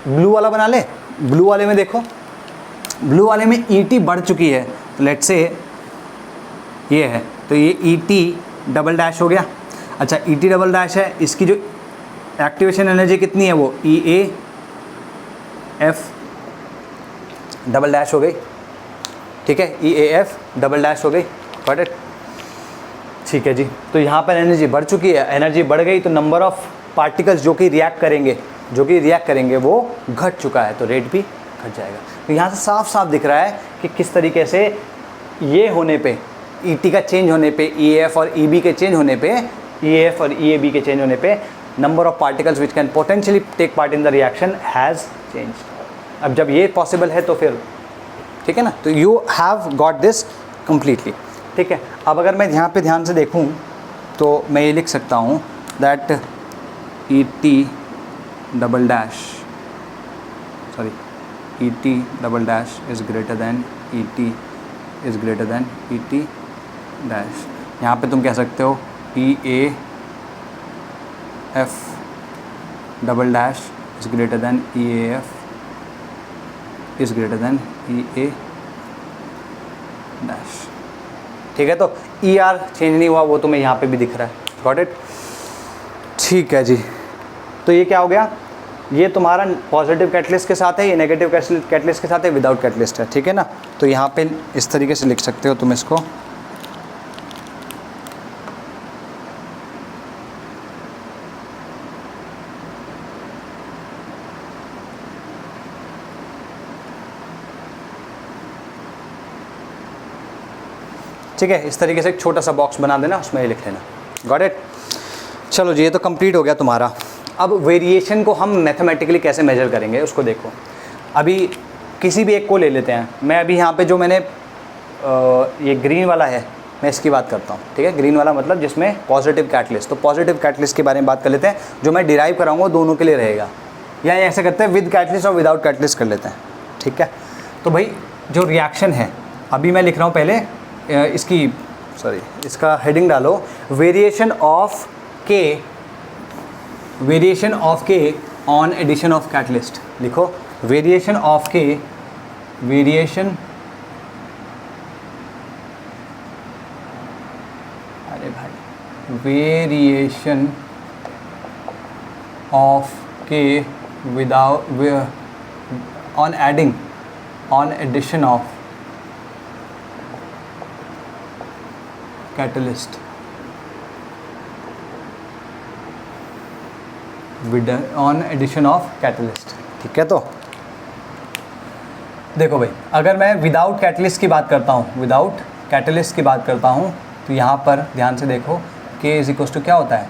ब्लू वाला बना ले। ब्लू वाले में देखो, ब्लू वाले में ईटी बढ़ चुकी है, तो लेट्स से ये है, तो ये ईटी डबल डैश हो गया। अच्छा, ईटी डबल डैश है, इसकी जो एक्टिवेशन एनर्जी कितनी है, वो ईए एफ डबल डैश हो गई, ठीक है, ईएएफ डबल डैश हो गई। Got it? ठीक है जी। तो यहाँ पर एनर्जी बढ़ चुकी है, एनर्जी बढ़ गई तो नंबर ऑफ पार्टिकल्स जो कि रिएक्ट करेंगे वो घट चुका है, तो रेट भी घट जाएगा। तो यहाँ से साफ साफ दिख रहा है कि किस तरीके से ये होने पे, ईटी का चेंज होने पे, ईएएफ और ईबी के चेंज होने पे, ईएएफ और ईएबी के चेंज होने पे number of particles which can potentially take part in the reaction has change. अब जब ये पॉसिबल है तो फिर ठीक है ना, तो you have got this completely, ठीक है। अब अगर मैं यहाँ पे ध्यान से देखूँ तो मैं ये लिख सकता हूँ that E T double dash, sorry, E T double dash is greater than E T is greater than E T dash. यहाँ पे तुम कह सकते हो E A F double dash is greater than E A F is greater than E A dash, ठीक है। तो E R change नहीं हुआ, वो तुम्हें यहाँ पे भी दिख रहा है। Got it? ठीक है जी। तो ये क्या हो गया, ये तुम्हारा पॉजिटिव कैटलिस्ट के साथ है, ये नेगेटिव कैटलिस्ट के साथ है, विदाउट कैटलिस्ट है, ठीक है ना। तो यहाँ पे इस तरीके से लिख सकते हो तुम इसको, ठीक है। इस तरीके से एक छोटा सा बॉक्स बना देना, उसमें ये लिख लेना। Got it? चलो जी, ये तो कंप्लीट हो गया तुम्हारा। अब वेरिएशन को हम मैथमेटिकली कैसे मेजर करेंगे उसको देखो। अभी किसी भी एक को ले लेते हैं। मैं अभी यहाँ पे जो मैंने ये ग्रीन वाला है, मैं इसकी बात करता हूँ, ठीक है। ग्रीन वाला मतलब जिसमें पॉजिटिव कैटलिस्ट। तो पॉजिटिव कैटलिस्ट के बारे में बात कर लेते हैं, जो मैं डिराइव कराऊंगा दोनों के लिए रहेगा, या ऐसे करते हैं विद कैटलिस्ट और विदाउट कैटलिस्ट कर लेते हैं, ठीक है। तो भाई जो रिएक्शन है, अभी मैं लिख रहा हूँ पहले इसका हेडिंग डालो, variation of k on addition of catalyst. लिखो variation of k, variation of k without on addition of catalyst, on addition of catalyst, ठीक है। तो देखो भाई, अगर मैं विदाउट कैटलिस्ट की बात करता हूँ, तो यहाँ पर ध्यान से देखो, k इज इक्वल टू क्या होता है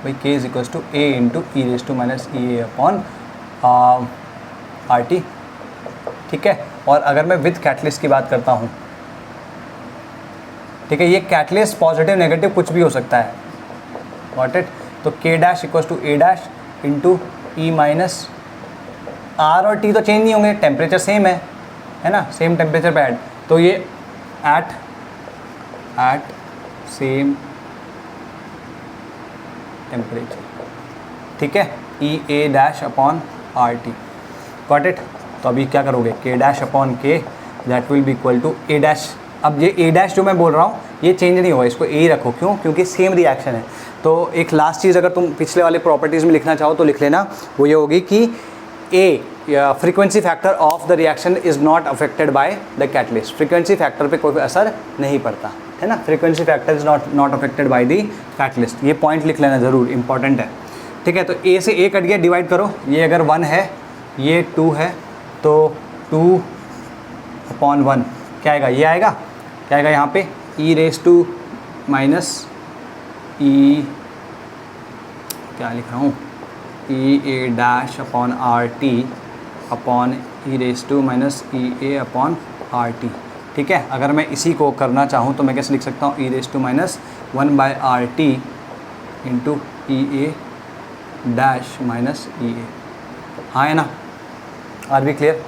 भाई, k is equal to a into e raise to minus E A upon R T, ठीक है। और अगर मैं विद कैटलिस्ट की बात करता हूँ, ठीक है, ये कैटलिस्ट पॉजिटिव नेगेटिव कुछ भी हो सकता है, गॉट इट। तो k dash equal to a dash into e minus R और टी तो चेंज नहीं होंगे, टेम्परेचर सेम है ना, सेम टेम्परेचर पे ऐड, तो ये एट सेम टेम्परेचर, ठीक है, E A dash upon R T, got it. तो अभी क्या करोगे, k dash upon K that will be equal to a dash. अब ये a डैश जो मैं बोल रहा हूँ ये चेंज नहीं होगा, इसको a ही रखो, क्यों, क्योंकि सेम रिएक्शन है। तो एक लास्ट चीज़ अगर तुम पिछले वाले प्रॉपर्टीज़ में लिखना चाहो तो लिख लेना, वो ये होगी कि a frequency factor of the reaction is not affected by the catalyst. Frequency factor पे कोई असर नहीं पड़ता, है ना, frequency factor is not affected by the catalyst. ये पॉइंट लिख लेना ज़रूर, इंपॉर्टेंट है, ठीक है। तो a से a कट गया, डिवाइड करो, ये अगर 1 है ये 2 है, तो 2/1 क्या आएगा, ये आएगा, क्या आएगा यहाँ पे, E raise to minus E, क्या लिख रहा हूँ, E A dash upon R T upon E raise to minus E A upon R T, ठीक है। अगर मैं इसी को करना चाहूँ तो मैं कैसे लिख सकता हूँ, E raise to minus 1/RT into E A dash minus E A, हाँ है ना, आर बी क्लियर,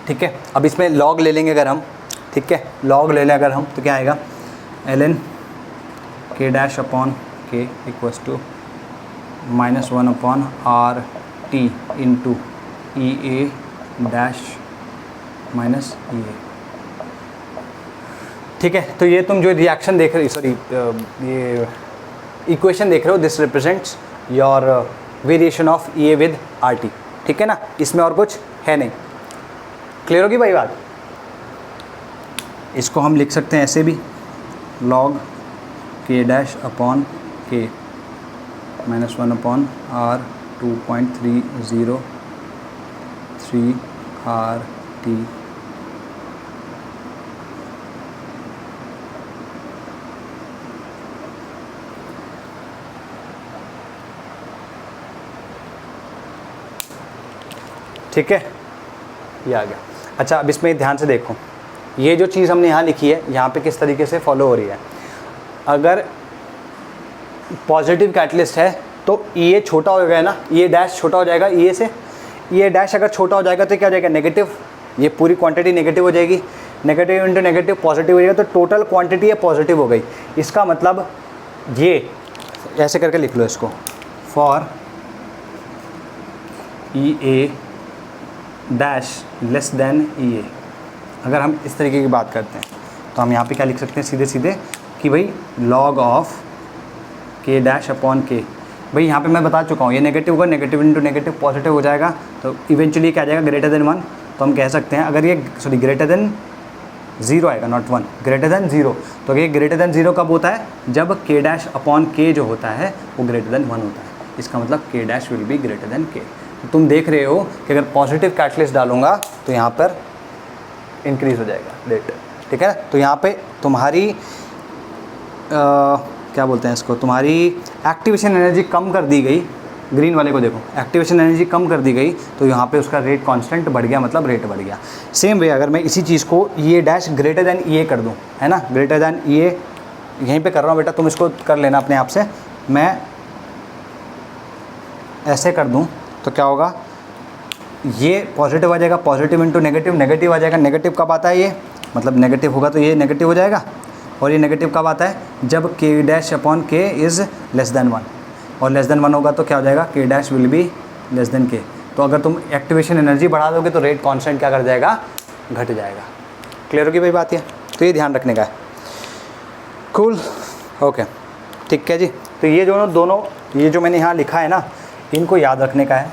ठीक है। अब इसमें लॉग ले लेंगे अगर हम, ठीक है, लॉग ले लें अगर हम, तो क्या आएगा, ln k dash upon K equals to -1/RT into E A dash minus E A, ठीक है। तो ये तुम जो रिएक्शन देख रहे, सॉरी ये इक्वेशन देख रहे हो, this represents your variation of E A with are T, ठीक है ना, इसमें और कुछ है नहीं। क्लियर होगी भाई बात। इसको हम लिख सकते हैं ऐसे भी, log k डैश अपॉन के -1/R 2.303 RT ठीक है, ये आ गया। अच्छा, अब इसमें ध्यान से देखो, ये जो चीज़ हमने यहाँ लिखी है, यहाँ पे किस तरीके से फॉलो हो रही है। अगर पॉजिटिव कैटलिस्ट है तो ये छोटा हो गया ना, ये डैश छोटा हो जाएगा ये से, ये डैश अगर छोटा हो जाएगा तो क्या हो जाएगा, नेगेटिव, ये पूरी क्वांटिटी नेगेटिव हो जाएगी, नेगेटिव इंटू नेगेटिव पॉजिटिव हो जाएगा, तो टोटल क्वांटिटी है पॉजिटिव हो गई। इसका मतलब ये ऐसे करके लिख लो इसको, for E A dash less than E A. अगर हम इस तरीके की बात करते हैं तो हम यहाँ पे क्या लिख सकते हैं, सीधे सीधे कि भाई लॉग ऑफ के डैश अपॉन के, भाई यहाँ पे मैं बता चुका हूँ ये नेगेटिव होगा, नेगेटिव इंटू नेगेटिव पॉजिटिव हो जाएगा, तो इवेंचुअली क्या आ जाएगा, ग्रेटर देन 1। तो हम कह सकते हैं अगर ये सॉरी ग्रेटर देन 0 आएगा, नॉट 1, ग्रेटर देन 0। तो ये ग्रेटर देन 0 कब होता है, जब के डैश अपॉन के जो होता है वो ग्रेटर देन 1 होता है। इसका मतलब के dash will be greater than के। तो तुम देख रहे हो कि अगर पॉजिटिव कैटलिस्ट डालूंगा तो यहाँ पर इंक्रीज़ हो जाएगा रेट, ठीक है। तो यहाँ पे तुम्हारी क्या बोलते हैं इसको, तुम्हारी एक्टिवेशन एनर्जी कम कर दी गई, ग्रीन वाले को देखो, एक्टिवेशन एनर्जी कम कर दी गई तो यहाँ पे उसका रेट कांस्टेंट बढ़ गया, मतलब रेट बढ़ गया। सेम वे अगर मैं इसी चीज़ को ये डैश ग्रेटर दैन ये कर दूँ, है ना, ग्रेटर दैन ये यहीं पे कर रहा हूँ बेटा, तुम इसको कर लेना अपने आप से, मैं ऐसे कर दूँ तो क्या होगा, ये पॉजिटिव आ जाएगा, पॉजिटिव इंटू नेगेटिव, नेगेटिव आ जाएगा। नेगेटिव कब आता है, ये मतलब नेगेटिव होगा तो ये नेगेटिव हो जाएगा, और ये नेगेटिव कब आता है, जब के डैश अपॉन के इज़ लेस देन 1, और लेस देन 1 होगा तो क्या हो जाएगा, के dash will be less than के। तो अगर तुम एक्टिवेशन एनर्जी बढ़ा दोगे तो रेट कांस्टेंट क्या कर जाएगा, घट जाएगा। क्लियर होगी भाई बात ये, तो ये ध्यान रखने का है। कूल, ओके, ठीक है जी। तो ये दोनों ये जो मैंने यहाँ लिखा है ना, इनको याद रखने का है,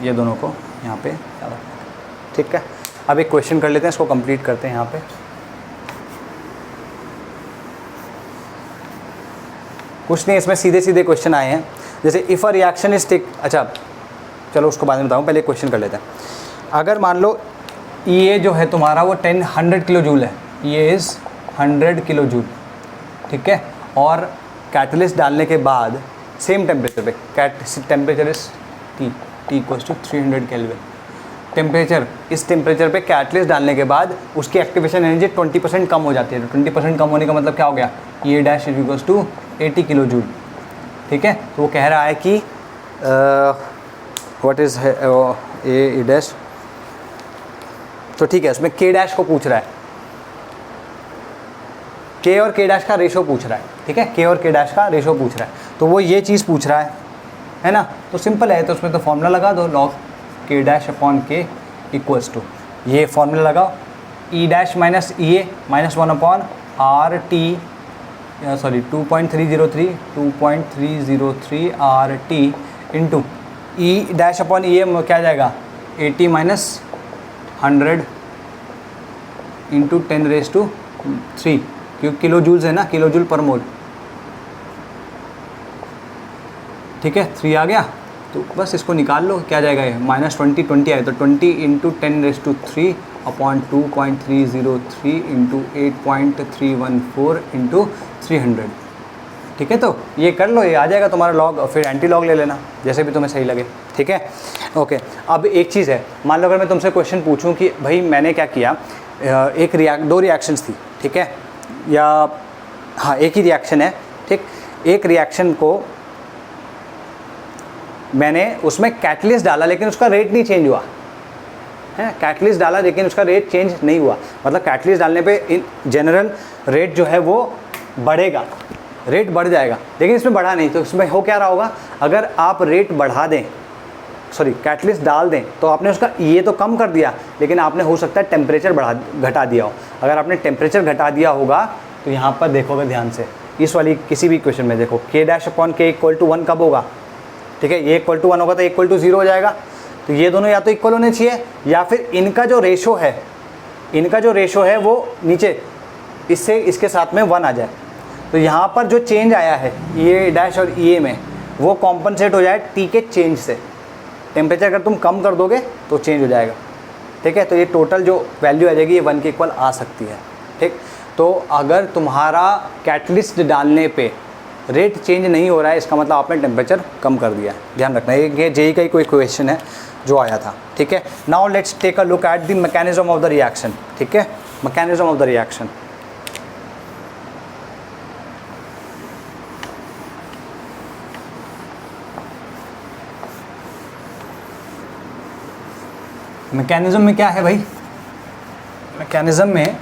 ये दोनों को यहाँ पे याद रखना है, ठीक है। अब एक क्वेश्चन कर लेते हैं, इसको कंप्लीट करते हैं यहाँ पे। कुछ नहीं, इसमें सीधे सीधे क्वेश्चन आए हैं, जैसे if a reaction is take, अच्छा चलो उसको बाद में बताऊँ, पहले क्वेश्चन कर लेते हैं। अगर मान लो ये जो है तुम्हारा वो 100 किलो जूल है, ये इज़ 100 किलो जूल, ठीक है, और कैटलिस्ट डालने के बाद सेम टेम्परेचर पे, temperature is T equals to 300 kelvin, temperature, इस टेम्परेचर पे कैटलिस्ट डालने के बाद उसकी एक्टिवेशन एनर्जी 20% कम हो जाती है। तो 20% कम होने का मतलब क्या हो गया, ये dash is equals to 80 kilo joule, ठीक है। तो वो कह रहा है कि व्हाट इज़ ए डैश, तो ठीक है, उसमें के डैश को पूछ रहा है, के और के डैश का रेशो पूछ रहा है, ठीक है, के और के डैश का रेशो पूछ रहा है, तो वो ये चीज़ पूछ रहा है ना। तो सिंपल है, तो उसमें तो फॉर्मूला लगा दो, log K dash upon K equals to, ये फॉर्मूला लगाओ, E dash minus E A minus 1 upon R T, sorry 2.303 R T into E dash upon E A क्या आ जाएगा, 80 माइनस 100 इंटू 10⁻3, क्योंकि किलो जूल्स है ना, किलो जूल पर मोल, ठीक है, 3 आ गया। तो बस इसको निकाल लो, क्या जाएगा ये, -20 आए तो 20 इंटू 10⁻3 अपॉन 2.303 इंटू 8.314 इंटू 300, ठीक है। तो ये कर लो, ये आ जाएगा तुम्हारा लॉग, और फिर एंटी लॉग ले लेना, जैसे भी तुम्हें सही लगे, ठीक है, ओके। अब एक चीज़ है, मान लो अगर मैं तुमसे क्वेश्चन पूछूं कि भाई मैंने क्या किया, दो रिएक्शंस थी, ठीक है, या हाँ एक ही रिएक्शन है, ठीक, एक रिएक्शन को मैंने उसमें कैटलिस्ट डाला लेकिन उसका रेट नहीं चेंज हुआ है, कैटलिस्ट डाला लेकिन उसका रेट चेंज नहीं हुआ, मतलब कैटलिस्ट डालने पे इन जनरल रेट जो है वो बढ़ेगा, रेट बढ़ जाएगा, लेकिन इसमें बढ़ा नहीं। तो इसमें हो क्या रहा होगा, अगर आप रेट बढ़ा दें, सॉरी कैटलिस्ट डाल दें, तो आपने उसका ये तो कम कर दिया, लेकिन आपने हो सकता है टेम्परेचर घटा दिया हो। अगर आपने टेम्परेचर घटा दिया होगा तो यहाँ पर देखोगे ध्यान से, इस वाली किसी भी क्वेश्चन में देखो, के डैश अपॉन के इक्वल टू 1 कब होगा, ठीक है, ये इक्वल टू 1 होगा तो इक्वल टू 0 हो जाएगा। तो ये दोनों या तो इक्वल होने चाहिए, या फिर इनका जो रेशो है वो नीचे इससे इसके साथ में 1 आ जाए। तो यहाँ पर जो चेंज आया है ये डैश और ई में, वो कॉम्पनसेट हो जाए टी के चेंज से। टेम्परेचर अगर तुम कम कर दोगे तो चेंज हो जाएगा, ठीक है। तो ये टोटल जो वैल्यू आ जाएगी ये 1 के इक्वल आ सकती है, ठीक। तो अगर तुम्हारा कैटलिस्ट डालने पे रेट चेंज नहीं हो रहा है, इसका मतलब आपने टेम्परेचर कम कर दिया है, ध्यान रखना। ये जेई का ही कोई क्वेश्चन है जो आया था, ठीक है। Now let's take a look at the mechanism of the reaction, ठीक है, mechanism of the reaction. Mechanism में क्या है भाई, मैकेनिज्म में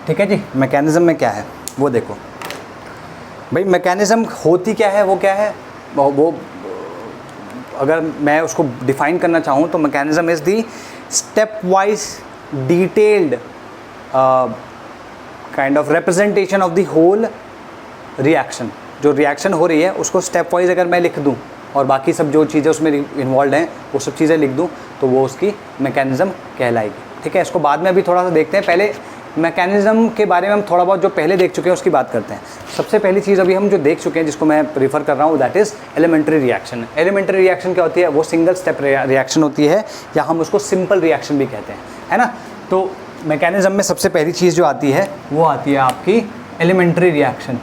ठीक है जी, मैकेनिज्म में क्या है वो देखो भाई। मैकेनिज्म होती क्या है, वो क्या है, वो अगर मैं उसको डिफाइन करना चाहूँ तो mechanism is the stepwise detailed kind of representation of the whole reaction. जो रिएक्शन हो रही है उसको स्टेप वाइज अगर मैं लिख दूँ और बाकी सब जो चीज़ें उसमें इन्वॉल्व हैं वो सब चीज़ें लिख दूँ तो वो उसकी मैकेनिज्म कहलाएगी, ठीक है। इसको बाद में अभी थोड़ा सा देखते हैं, पहले मैकेनिज्म के बारे में हम थोड़ा बहुत जो पहले देख चुके हैं उसकी बात करते हैं। सबसे पहली चीज़ अभी हम जो देख चुके हैं जिसको मैं प्रीफर कर रहा हूँ that is elementary reaction. Elementary reaction क्या होती है, वो सिंगल स्टेप रिएक्शन होती है, या हम उसको सिंपल रिएक्शन भी कहते हैं, है ना। तो मैकेनिज्म में सबसे पहली चीज़ जो आती है वो आती है आपकी एलिमेंट्री रिएक्शन,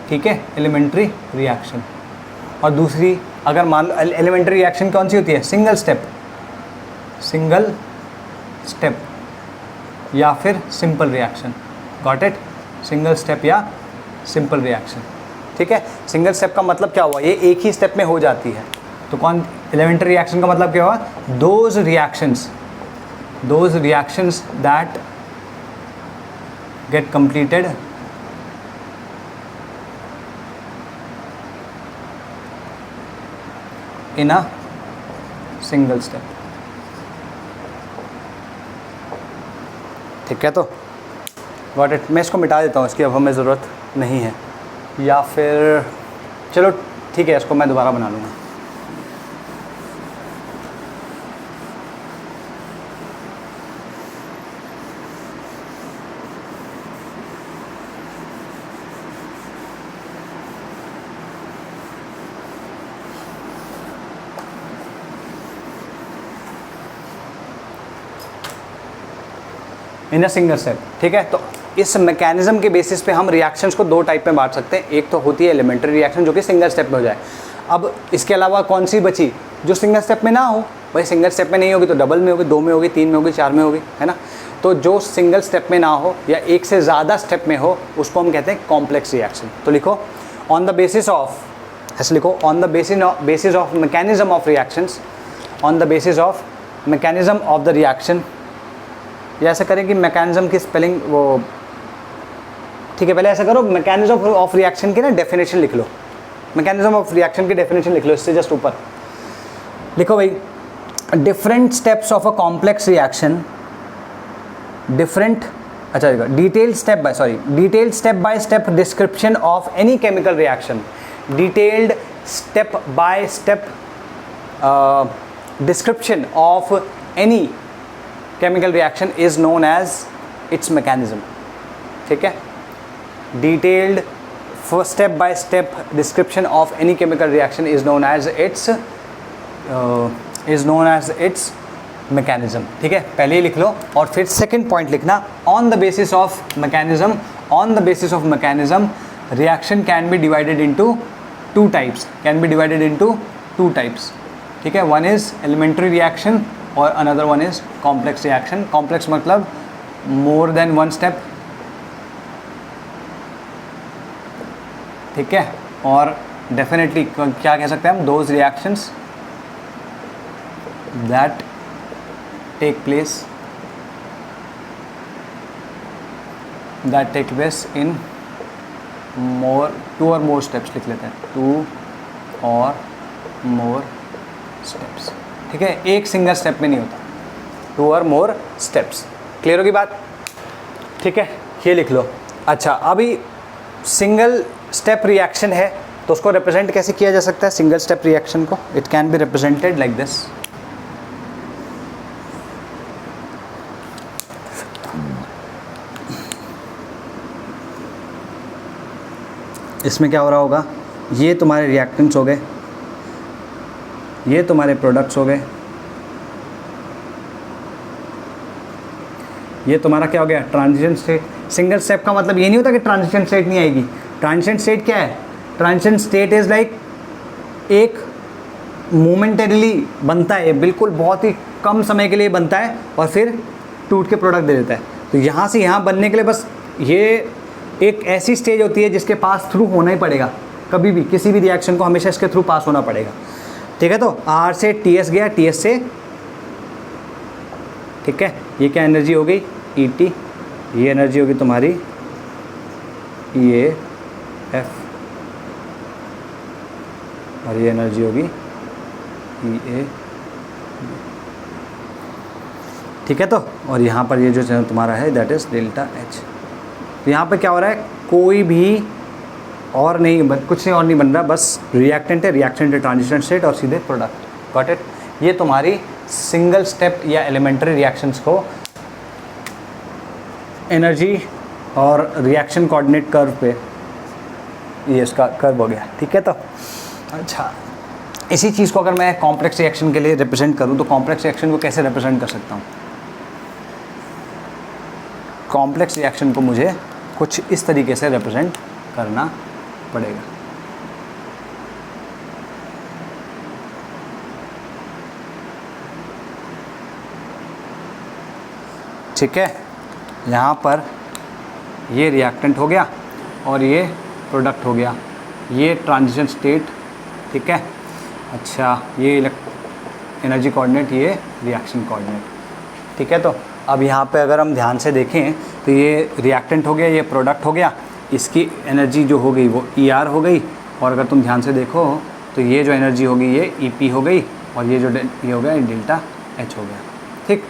ठीक है, एलिमेंट्री रिएक्शन। और दूसरी अगर मान लो एलिमेंट्री रिएक्शन कौन सी होती है, सिंगल स्टेप या फिर simple reaction, got it, single step या सिंपल रिएक्शन, ठीक है। सिंगल स्टेप का मतलब क्या हुआ, ये एक ही स्टेप में हो जाती है। तो कौन, एलिमेंट्री रिएक्शन का मतलब क्या हुआ, those reactions that get completed in a single step, ठीक है। तो गॉट इट, मैं इसको मिटा देता हूँ, इसकी अब हमें ज़रूरत नहीं है, या फिर चलो ठीक है, इसको मैं दोबारा बना लूँगा। इन अ सिंगल स्टेप, ठीक है। तो इस मैकेनिज्म के बेसिस पे हम रिएक्शंस को दो टाइप में बांट सकते हैं। एक तो होती है एलिमेंट्री रिएक्शन जो कि सिंगल स्टेप में हो जाए। अब इसके अलावा कौन सी बची जो सिंगल स्टेप में ना हो, भाई सिंगल स्टेप में नहीं होगी तो डबल में होगी, 2 में होगी, 3 में होगी, 4 में होगी, है ना। तो जो सिंगल स्टेप में ना हो या एक से ज़्यादा स्टेप में हो उसको हम कहते हैं कॉम्प्लेक्स रिएक्शन। तो लिखो ऑन द बेसिस ऑफ, ऐसे लिखो, on the basis of mechanism of reactions, on the basis of mechanism of the reaction, या ऐसा करें कि मैकेनिज्म की स्पेलिंग वो, ठीक है, पहले ऐसा करो, मैकेनिज्म ऑफ रिएक्शन की ना डेफिनेशन लिख लो, मैकेनिज्म ऑफ रिएक्शन की डेफिनेशन लिख लो, इससे जस्ट ऊपर लिखो भाई, different steps of a complex reaction, different, अच्छा detailed step by step description of any chemical reaction, detailed step by step description of any chemical reaction is known as its mechanism, ठीक है। Detailed step by step description of any chemical reaction is known as its mechanism, ठीक है। पहले ही लिख लो और फिर second point लिखना, on the basis of mechanism reaction can be divided into two types, ठीक है। one is elementary reaction और another one is complex reaction. Complex मतलब मोर देन वन स्टेप, ठीक है। और डेफिनेटली क्या कह सकते हैं हम, those reactions that take place in two और मोर स्टेप्स, लिख लेते हैं 2 और मोर स्टेप्स, ठीक है। एक सिंगल स्टेप में नहीं होता, 2 और मोर स्टेप्स। क्लियर होगी बात, ठीक है, ये लिख लो। अच्छा, अभी सिंगल स्टेप रिएक्शन है तो उसको रिप्रेजेंट कैसे किया जा सकता है, सिंगल स्टेप रिएक्शन को, it can be represented like this. इसमें क्या हो रहा होगा, ये तुम्हारे रिएक्टेंट्स हो गए, ये तुम्हारे प्रोडक्ट्स हो गए, ये तुम्हारा क्या हो गया, ट्रांजिशन स्टेट। सिंगल स्टेप का मतलब ये नहीं होता कि ट्रांजिशन स्टेट नहीं आएगी। ट्रांजिशन स्टेट क्या है, ट्रांजिशन स्टेट इज़ लाइक एक मोमेंटरीली बनता है, बिल्कुल बहुत ही कम समय के लिए बनता है और फिर टूट के प्रोडक्ट दे देता है। तो यहाँ से यहाँ बनने के लिए बस ये एक ऐसी स्टेज होती है जिसके पास थ्रू होना ही पड़ेगा, कभी भी किसी भी रिएक्शन को हमेशा इसके थ्रू पास होना पड़ेगा, ठीक है। तो R से TS गया, TS से, ठीक है, ये क्या एनर्जी हो गई, ET, ये एनर्जी होगी तुम्हारी EAF, और ये एनर्जी होगी EA, ठीक है। तो और यहाँ पर ये जो तुम्हारा है दैट इज़ डेल्टा H। तो यहाँ पर क्या हो रहा है, कोई भी और नहीं कुछ नहीं और नहीं बन रहा, बस रिएक्टेंट है ट्रांजिशन स्टेट और सीधे प्रोडक्ट, गॉट इट। ये तुम्हारी सिंगल स्टेप या एलिमेंट्री रिएक्शंस को एनर्जी और रिएक्शन कोऑर्डिनेट कर्व पे, ये इसका कर्व हो गया, ठीक है। तो अच्छा, इसी चीज़ को अगर मैं कॉम्प्लेक्स रिएक्शन के लिए रिप्रेजेंट करूँ तो कॉम्प्लेक्स रिएक्शन को कैसे रिप्रेजेंट कर सकता हूँ? कॉम्प्लेक्स रिएक्शन को मुझे कुछ इस तरीके से रिप्रेजेंट करना पड़ेगा। ठीक है, यहाँ पर ये रिएक्टेंट हो गया और ये प्रोडक्ट हो गया, ये ट्रांजिशन स्टेट। ठीक है, अच्छा ये एनर्जी कोऑर्डिनेट, ये रिएक्शन कोऑर्डिनेट। ठीक है, तो अब यहाँ पे अगर हम ध्यान से देखें तो ये रिएक्टेंट हो गया, ये प्रोडक्ट हो गया, इसकी एनर्जी जो हो गई वो ER हो गई, और अगर तुम ध्यान से देखो तो ये जो एनर्जी होगी ये EP हो गई, और ये जो ये हो गया डेल्टा H हो गया। ठीक,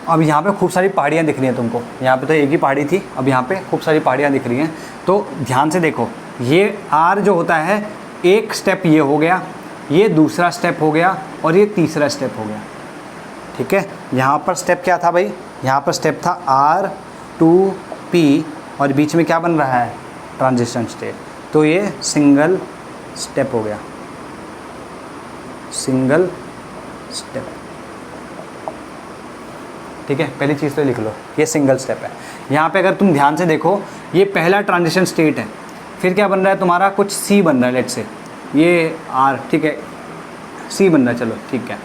अब यहाँ पे खूब सारी पहाड़ियाँ दिख रही हैं तुमको, यहाँ पे तो एक ही पहाड़ी थी, अब यहाँ पे खूब सारी पहाड़ियाँ दिख रही हैं। तो ध्यान से देखो, ये R जो होता है, एक स्टेप ये हो गया, ये दूसरा स्टेप हो गया, और ये तीसरा स्टेप हो गया। ठीक है, यहाँ पर स्टेप क्या था भाई? यहाँ पर स्टेप था R2P, और बीच में क्या बन रहा है? Transition state. तो ये सिंगल स्टेप हो गया, सिंगल स्टेप। ठीक है, पहली चीज़ तो लिख लो, ये सिंगल स्टेप है। यहाँ पे अगर तुम ध्यान से देखो, ये पहला ट्रांजिशन स्टेट है, फिर क्या बन रहा है तुम्हारा? कुछ C बन रहा है, लेट्स से ये R। ठीक है, C बन रहा है, चलो ठीक है।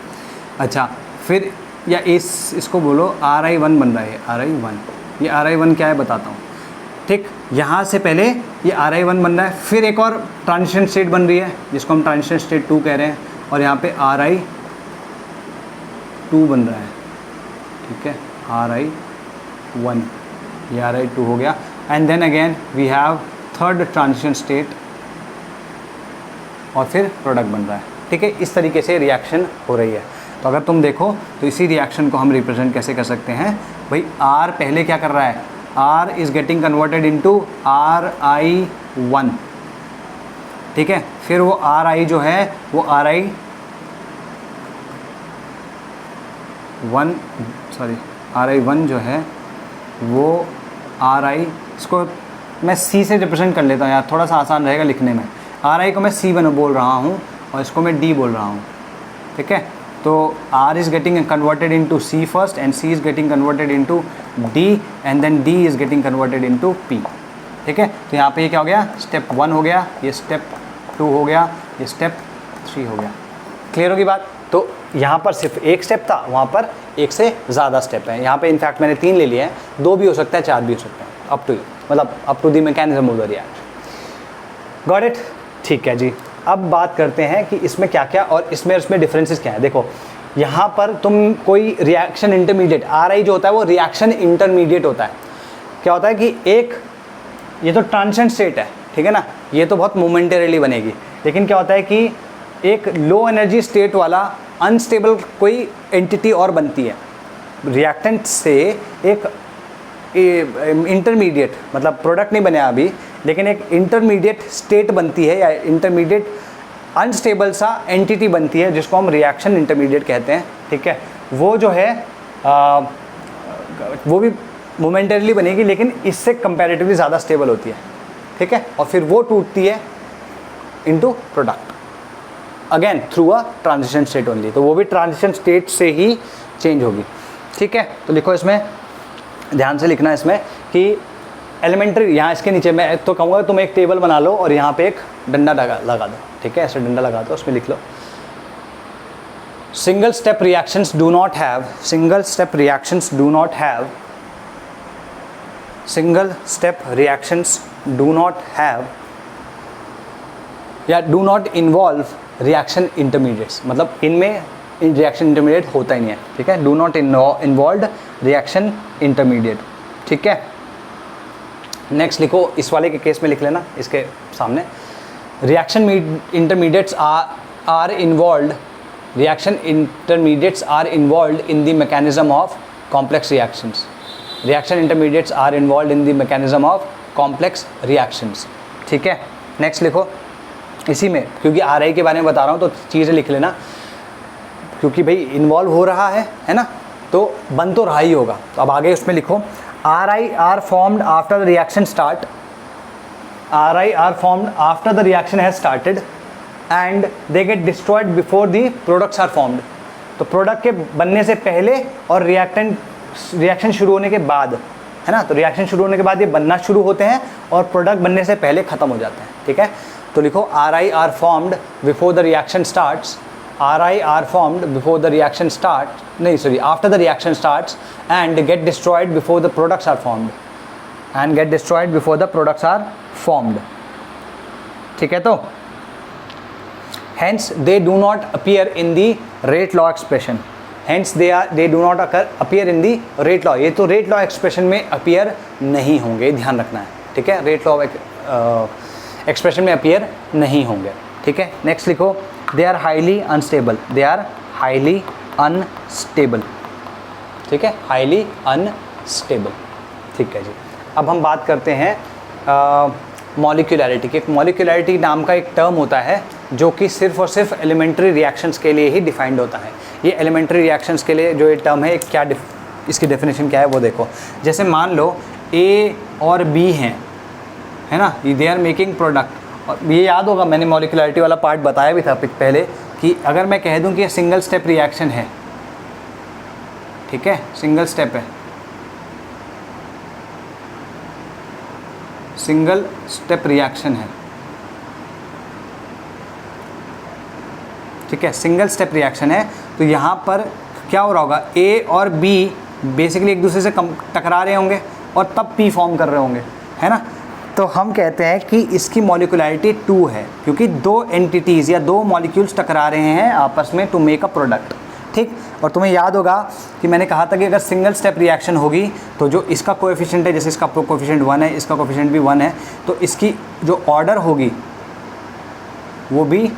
अच्छा, फिर या इसको बोलो RI1 बन रहा है, RI1। ये RI1 क्या है बताता हूँ। ठीक, यहाँ से पहले ये RI1 बन रहा है, फिर एक और ट्रांजिशन स्टेट बन रही है जिसको हम ट्रांजिशन स्टेट 2 कह रहे हैं, और यहाँ पे RI2 बन रहा है। ठीक है, RI1, ये RI2 हो गया, and then again we have third transition state, और फिर प्रोडक्ट बन रहा है। ठीक है, इस तरीके से रिएक्शन हो रही है। तो अगर तुम देखो तो इसी रिएक्शन को हम रिप्रेजेंट कैसे कर सकते हैं भाई? R पहले क्या कर रहा है? R is getting converted into RI1। ठीक है, फिर वो RI जो है वो RI1 जो है वो इसको मैं C से रिप्रेजेंट कर लेता हूँ यार, थोड़ा सा आसान रहेगा लिखने में। RI को मैं C बोल रहा हूँ और इसको मैं D बोल रहा हूँ। ठीक है, तो R is getting converted into C first, and C is getting converted into D, and then D is getting converted into P। ठीक है, तो यहाँ पे ये क्या हो गया? स्टेप 1 हो गया, ये स्टेप 2 हो गया, ये स्टेप 3 हो गया। क्लियर होगी बात? तो यहाँ पर सिर्फ एक स्टेप था, वहाँ पर एक से ज़्यादा स्टेप है। यहाँ पे इनफैक्ट मैंने 3 ले लिए हैं, 2 भी हो सकता है, 4 भी हो सकता है, अप टू यू, मतलब up to the mechanism of the reaction. Got it? ठीक है जी, अब बात करते हैं कि इसमें क्या क्या और इसमें डिफरेंसेस क्या है। देखो, यहाँ पर तुम कोई रिएक्शन इंटरमीडिएट, RI जो होता है वो रिएक्शन इंटरमीडिएट होता है। क्या होता है कि एक, ये तो ट्रांजिशन स्टेट है, ठीक है ना, ये तो बहुत मोमेंटरीली बनेगी, लेकिन क्या होता है कि एक लो एनर्जी स्टेट वाला अनस्टेबल कोई एंटिटी और बनती है रिएक्टेंट से। एक इंटरमीडिएट, मतलब प्रोडक्ट नहीं बने अभी, लेकिन एक इंटरमीडिएट स्टेट बनती है, या इंटरमीडिएट अनस्टेबल सा एंटिटी बनती है, जिसको हम रिएक्शन इंटरमीडिएट कहते हैं। ठीक है, वो जो है वो भी मोमेंटरीली बनेगी, लेकिन इससे कंपैरेटिवली ज़्यादा स्टेबल होती है। ठीक है, और फिर वो टूटती है into product again through a transition state only. तो वो भी ट्रांजिशन स्टेट से ही चेंज होगी। ठीक है, तो लिखो इसमें, ध्यान से लिखना इसमें कि एलिमेंट्री, यहाँ इसके नीचे मैं तो कहूँगा तुम एक टेबल बना लो और यहाँ पे एक डंडा लगा दो। ठीक है, ऐसे डंडा लगा दो, उसमें लिख लो single step reactions do not have, single step reactions do not have, single step reactions do not have या do not involve reaction intermediates, मतलब इनमें रिएक्शन इंटरमीडिएट होता ही नहीं है। ठीक है, do not involve reaction intermediate. ठीक है, नेक्स्ट लिखो, इस वाले के केस में लिख लेना इसके सामने, reaction intermediates are involve, reaction intermediates are involve in the mechanism of complex reactions, reaction intermediates are involve in the mechanism of complex reactions. ठीक है, नेक्स्ट लिखो इसी में, क्योंकि RI के बारे में बता रहा हूँ तो चीज़ें लिख लेना, क्योंकि भाई इन्वॉल्व हो रहा है ना, तो बन तो रहा ही होगा। तो अब आगे उसमें लिखो, RI are formed after the reaction start, RI are formed after the reaction has started and they get destroyed before the products are formed. तो प्रोडक्ट के बनने से पहले और रिएक्शन शुरू होने के बाद, है ना, तो रिएक्शन शुरू होने के बाद ये बनना शुरू होते हैं और प्रोडक्ट बनने से पहले ख़त्म हो जाते हैं, ठीक है। तो लिखो RI are formed before the reaction starts, RI are formed before the reaction start, नहीं sorry, after the reaction starts and get destroyed before the products are formed, and get destroyed before the products are formed, ठीक है। तो hence they do not appear in the rate law expression, hence they do not appear in the rate law, ये तो rate law expression में appear नहीं होंगे, ध्यान रखना है, ठीक है। rate law expression में appear नहीं होंगे, ठीक है। next लिखो they are highly unstable, they are highly unstable, ठीक है, highly unstable, ठीक है जी। अब हम बात करते हैं मॉलिक्यूलैरिटी की। एक मॉलिक्यूलैरिटी नाम का एक टर्म होता है जो कि सिर्फ और सिर्फ एलिमेंट्री रिएक्शंस के लिए ही डिफाइंड होता है। ये एलिमेंट्री रिएक्शंस के लिए जो ये टर्म है, क्या इसकी डेफिनेशन क्या है वो देखो। जैसे मान लो A और B हैं, है ना, दे आर मेकिंग प्रोडक्ट, और ये याद होगा मैंने मॉलिक्यूलैरिटी वाला पार्ट बताया भी था पहले कि अगर मैं कह दूं कि ये सिंगल स्टेप रिएक्शन है, ठीक है, सिंगल स्टेप है, सिंगल स्टेप रिएक्शन है, ठीक है, सिंगल स्टेप रिएक्शन है, तो यहाँ पर क्या हो रहा होगा, A और B बेसिकली एक दूसरे से टकरा रहे होंगे और तब P फॉर्म कर रहे होंगे, है ना। तो हम कहते हैं कि इसकी मॉलिक्यूलैरिटी 2 है, क्योंकि दो एंटिटीज़ या दो मॉलिक्यूल्स टकरा रहे हैं आपस में टू मेक अ प्रोडक्ट, ठीक। और तुम्हें याद होगा कि मैंने कहा था कि अगर सिंगल स्टेप रिएक्शन होगी तो जो इसका कोएफिशिएंट है, जैसे इसका कोएफिशिएंट 1 है, इसका कोएफिशिएंट भी 1 है, तो इसकी जो ऑर्डर होगी वो भी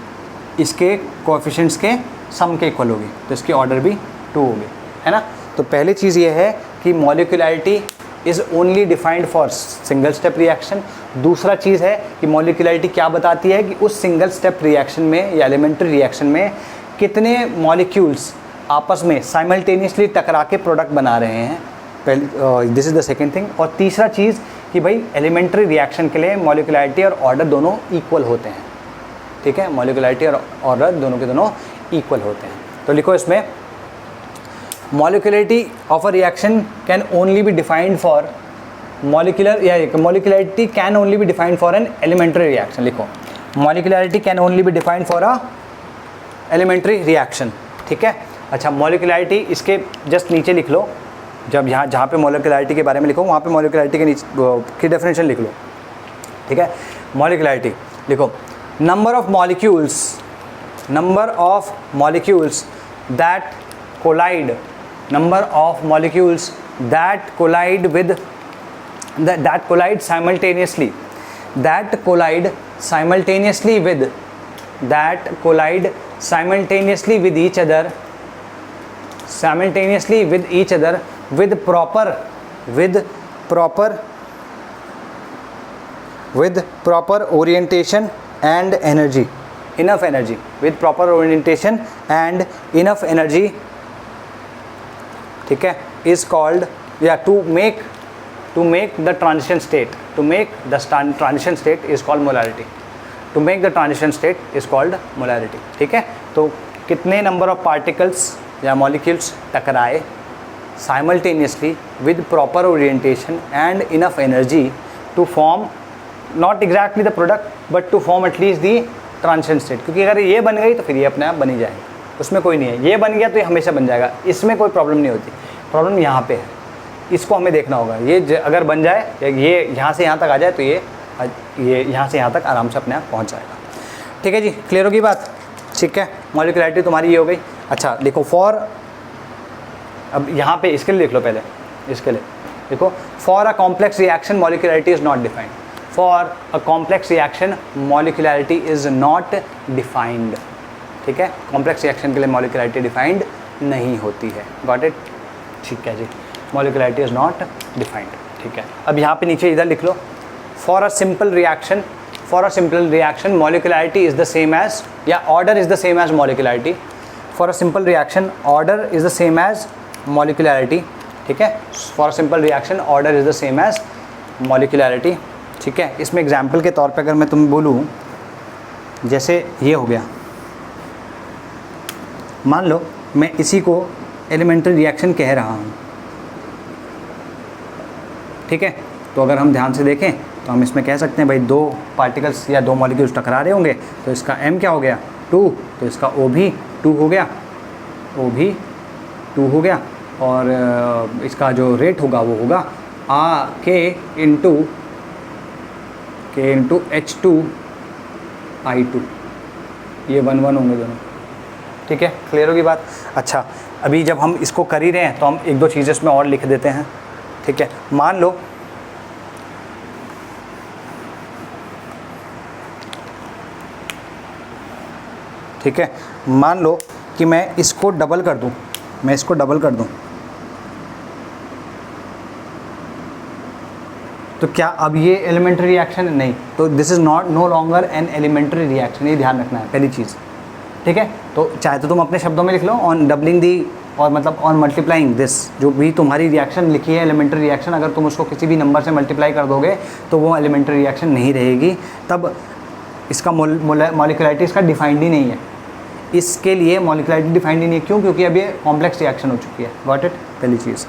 इसके कोएफिशिएंट्स के सम के इक्वल होगी, तो इसकी ऑर्डर भी 2 होगी, है ना। तो पहली चीज़ ये है कि molecularity is only defined for single step reaction. दूसरा चीज़ है कि मॉलिक्यूलैरिटी क्या बताती है कि उस सिंगल स्टेप रिएक्शन में या एलिमेंट्री रिएक्शन में कितने मॉलिक्यूल्स आपस में साइमल्टेनियसली टकरा के प्रोडक्ट बना रहे हैं, पहले this is the second thing. और तीसरा चीज़ कि भाई एलिमेंट्री रिएक्शन के लिए मॉलिक्यूलैरिटी और ऑर्डर दोनों इक्वल होते हैं, ठीक है, मॉलिक्यूलैरिटी और ऑर्डर दोनों के दोनों इक्वल होते हैं। तो लिखो इसमें molecularity of a reaction can only be defined for molecularity can only be defined for an elementary reaction. लिखो molecularity can only be defined for a elementary reaction, ठीक है। अच्छा, मॉलिक्यूलैरिटी इसके जस्ट नीचे लिख लो, जब यहाँ जहाँ पे मॉलिक्यूलैरिटी के बारे में लिखो वहाँ पे मॉलिक्यूलैरिटी के नीचे की डेफिनेशन लिख लो, ठीक है। मॉलिक्यूलैरिटी लिखो number of molecules that collide, number of molecules that collide with that collide simultaneously with each other with proper orientation and energy, enough energy, with proper orientation and enough energy, ठीक है, is called, yeah, to make the transition state, to make the transition state is called molarity, to make the transition state is called molarity, ठीक है। तो कितने number of particles या molecules टकराए simultaneously with proper orientation and enough energy to form not exactly the product but to form at least the transition state, क्योंकि अगर ये बन गई तो फिर ये अपने आप बनी जाएगी, उसमें कोई नहीं है। ये बन गया तो ये हमेशा बन जाएगा, इसमें कोई प्रॉब्लम नहीं होती। प्रॉब्लम यहाँ पे है, इसको हमें देखना होगा। ये अगर बन जाए, ये यहाँ से यहाँ तक आ जाए तो ये यहाँ से यहाँ तक आराम से अपने आप पहुँच जाएगा, ठीक है जी। क्लियर होगी बात, ठीक है। मॉलिक्यूलैरिटी तुम्हारी ये हो गई। अच्छा लिखो फॉर, अब यहाँ पे इसके लिए लिख लो, पहले इसके लिए देखो, for a complex reaction molecularity is not defined, for a complex reaction molecularity is not defined, ठीक है। कॉम्प्लेक्स रिएक्शन के लिए मॉलिक्यूलैरिटी डिफाइंड नहीं होती है, गॉट इट, ठीक है जी। मॉलिक्यूलैरिटी इज़ नॉट डिफाइंड, ठीक है। अब यहाँ पे नीचे इधर लिख लो, for a simple reaction molecularity is the same as, या order is the same as molecularity. For a simple reaction order is the same as molecularity, ठीक है। For simple reaction order is the same as molecularity, ठीक है। इसमें example के तौर पे अगर मैं तुम्हें बोलूँ जैसे ये हो गया, मान लो मैं इसी को एलिमेंट्री रिएक्शन कह रहा हूँ, ठीक है। तो अगर हम ध्यान से देखें तो हम इसमें कह सकते हैं भाई दो पार्टिकल्स या दो मॉलिक्यूल्स टकरा रहे होंगे, तो इसका m क्या हो गया 2, तो इसका O भी 2 हो गया, O भी 2 हो गया, और इसका जो रेट होगा वो होगा K इंटू H2I2, ये 1 1 होंगे दोनों, ठीक है। क्लियर होगी बात। अच्छा, अभी जब हम इसको कर ही रहे हैं तो हम एक दो चीज़ें इसमें और लिख देते हैं, ठीक है। मान लो ठीक है, मान लो कि मैं इसको डबल कर दूं, मैं इसको डबल कर दूं, तो क्या अब ये एलिमेंट्री रिएक्शन नहीं, तो this is not no longer an elementary reaction, ये ध्यान रखना है पहली चीज़, ठीक है। तो चाहे तो तुम अपने शब्दों में लिख लो ऑन डबलिंग दी, और मतलब ऑन मल्टीप्लाइंग दिस, जो भी तुम्हारी रिएक्शन लिखी है एलिमेंट्री रिएक्शन, अगर तुम उसको किसी भी नंबर से मल्टीप्लाई कर दोगे तो वो एलिमेंट्री रिएक्शन नहीं रहेगी, तब इसका मॉलिक्युलरिटी इसका डिफाइंड ही नहीं है, इसके लिए मॉलिक्युलरिटी डिफाइंड ही नहीं है। क्यों? क्योंकि अब ये कॉम्प्लेक्स रिएक्शन हो चुकी है। गॉट इट, पहली चीज़,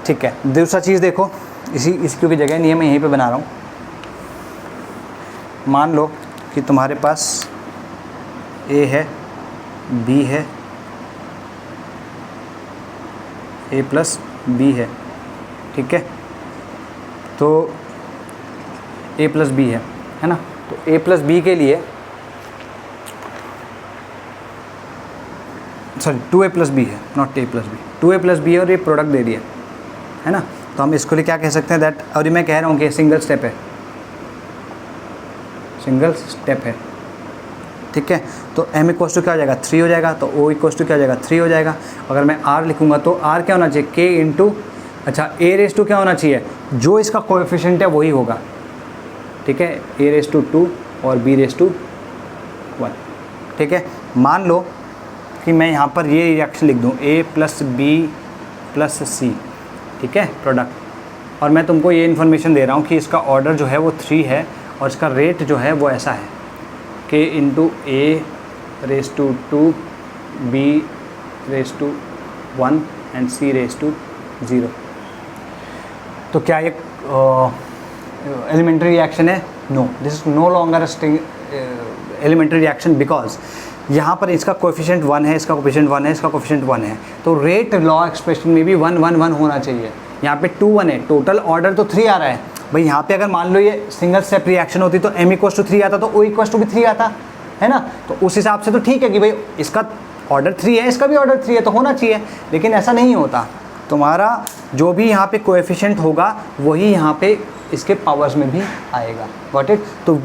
ठीक है। दूसरा चीज़ देखो, इसकी की जगह नहीं है, मैं यहीं पे बना रहा हूँ। मान लो कि तुम्हारे पास A है, B है, A प्लस B है, ठीक है। तो A प्लस B है ना, तो A प्लस B के लिए सॉरी 2A प्लस B है, not A plus B, 2A plus B है, और ये प्रोडक्ट दे दिया है ना। तो हम इसको लिए क्या कह सकते हैं दैट, और मैं कह रहा हूँ कि सिंगल स्टेप है, सिंगल स्टेप है, ठीक है। तो m इक्वल टू क्या हो जाएगा 3 हो जाएगा, तो O इक्वल टू क्या हो जाएगा 3 हो जाएगा। अगर मैं R लिखूँगा तो R क्या होना चाहिए K इंटू, अच्छा A रेस टू क्या होना चाहिए, जो इसका कोएफिशिएंट है वही होगा, ठीक है, A रेस टू 2 और B रेस टू 1, ठीक है। मान लो कि मैं यहाँ पर ये रिएक्शन लिख दूँ A plus B plus C, ठीक है, प्रोडक्ट, और मैं तुमको ये इन्फॉर्मेशन दे रहा हूँ कि इसका ऑर्डर जो है वो 3 है, और इसका रेट जो है वो ऐसा है K into A raise to 2, B raise to 1 and C raise to 0। तो क्या ये एलिमेंट्री रिएक्शन है? No, this is no longer elementary reaction, because यहाँ पर इसका कोएफिशिएंट 1 है, इसका कोएफिशिएंट 1 है, इसका कोएफिशिएंट 1 है, तो रेट लॉ एक्सप्रेशन में भी 1 1 1 होना चाहिए। यहाँ पे 2 1 है, टोटल ऑर्डर तो 3 आ रहा है भाई। यहाँ पे अगर मान लो ये सिंगल स्टेप रिएक्शन होती तो m इक्वल टू 3 आता, तो O इक्वल टू भी 3 आता है ना। तो उस हिसाब से तो ठीक है कि भाई इसका ऑर्डर 3 है, इसका भी ऑर्डर 3 है, तो होना चाहिए, लेकिन ऐसा नहीं होता। तुम्हारा जो भी यहाँ पे कोएफिशिएंट होगा वही यहाँ पे इसके पावर्स में भी आएगा। Got it. तो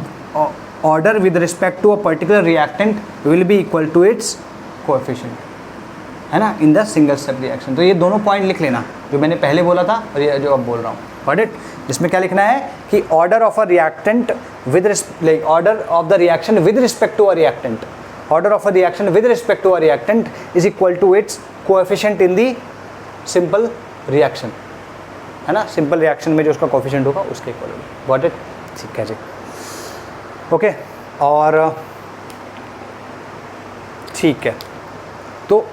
order with respect to a particular reactant will be equal to its coefficient, है ना, in the single step reaction. तो ये दोनों पॉइंट लिख लेना जो मैंने पहले बोला था और ये जो अब बोल रहा हूँ। Got it. जिसमें क्या लिखना है कि order of a reactant with order of the reaction with respect to a reactant, order of a reaction with respect to a reactant is equal to its coefficient in the simple reaction, है ना, simple reaction में जो उसका coefficient होगा उसके equal होगा। Got it. ठीक है जी, ओके। और ठीक है, तो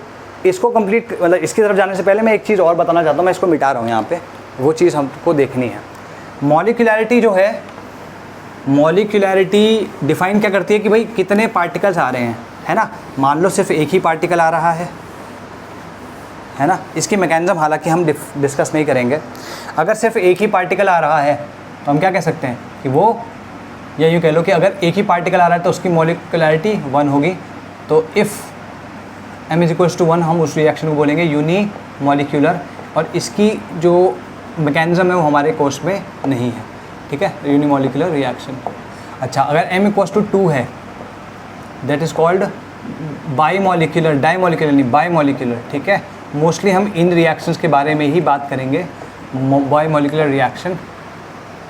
इसको कंप्लीट, मतलब इसकी तरफ जाने से पहले मैं एक चीज़ और बताना चाहता हूँ, मैं इसको मिटा रहा हूँ यहाँ पे, वो चीज़ हमको देखनी है। मॉलिक्युलैरिटी जो है, मॉलिक्युलैरिटी डिफाइन क्या करती है कि भाई कितने पार्टिकल्स आ रहे हैं, है ना। मान लो सिर्फ एक ही पार्टिकल आ रहा है ना। इसकी मैकेनिज्म हालांकि हम डिस्कस नहीं करेंगे। अगर सिर्फ एक ही पार्टिकल आ रहा है तो हम क्या कह सकते हैं कि वो, या यूँ कह लो कि अगर एक ही पार्टिकल आ रहा है तो उसकी मॉलिक्युलैरिटी 1 होगी। तो if m is equals to 1 हम उस रिएक्शन को बोलेंगे यूनी मॉलिक्यूलर, और इसकी जो मैकेनिज्म है वो हमारे कोर्स में नहीं है, ठीक है, यूनी मॉलिक्यूलर रिएक्शन। अच्छा, अगर m इक्वल्स टू 2 है that is called bimolecular, di molecular नहीं, बाई मॉलिक्यूलर, ठीक है। मोस्टली हम इन रिएक्शंस के बारे में ही बात करेंगे, by molecular reaction.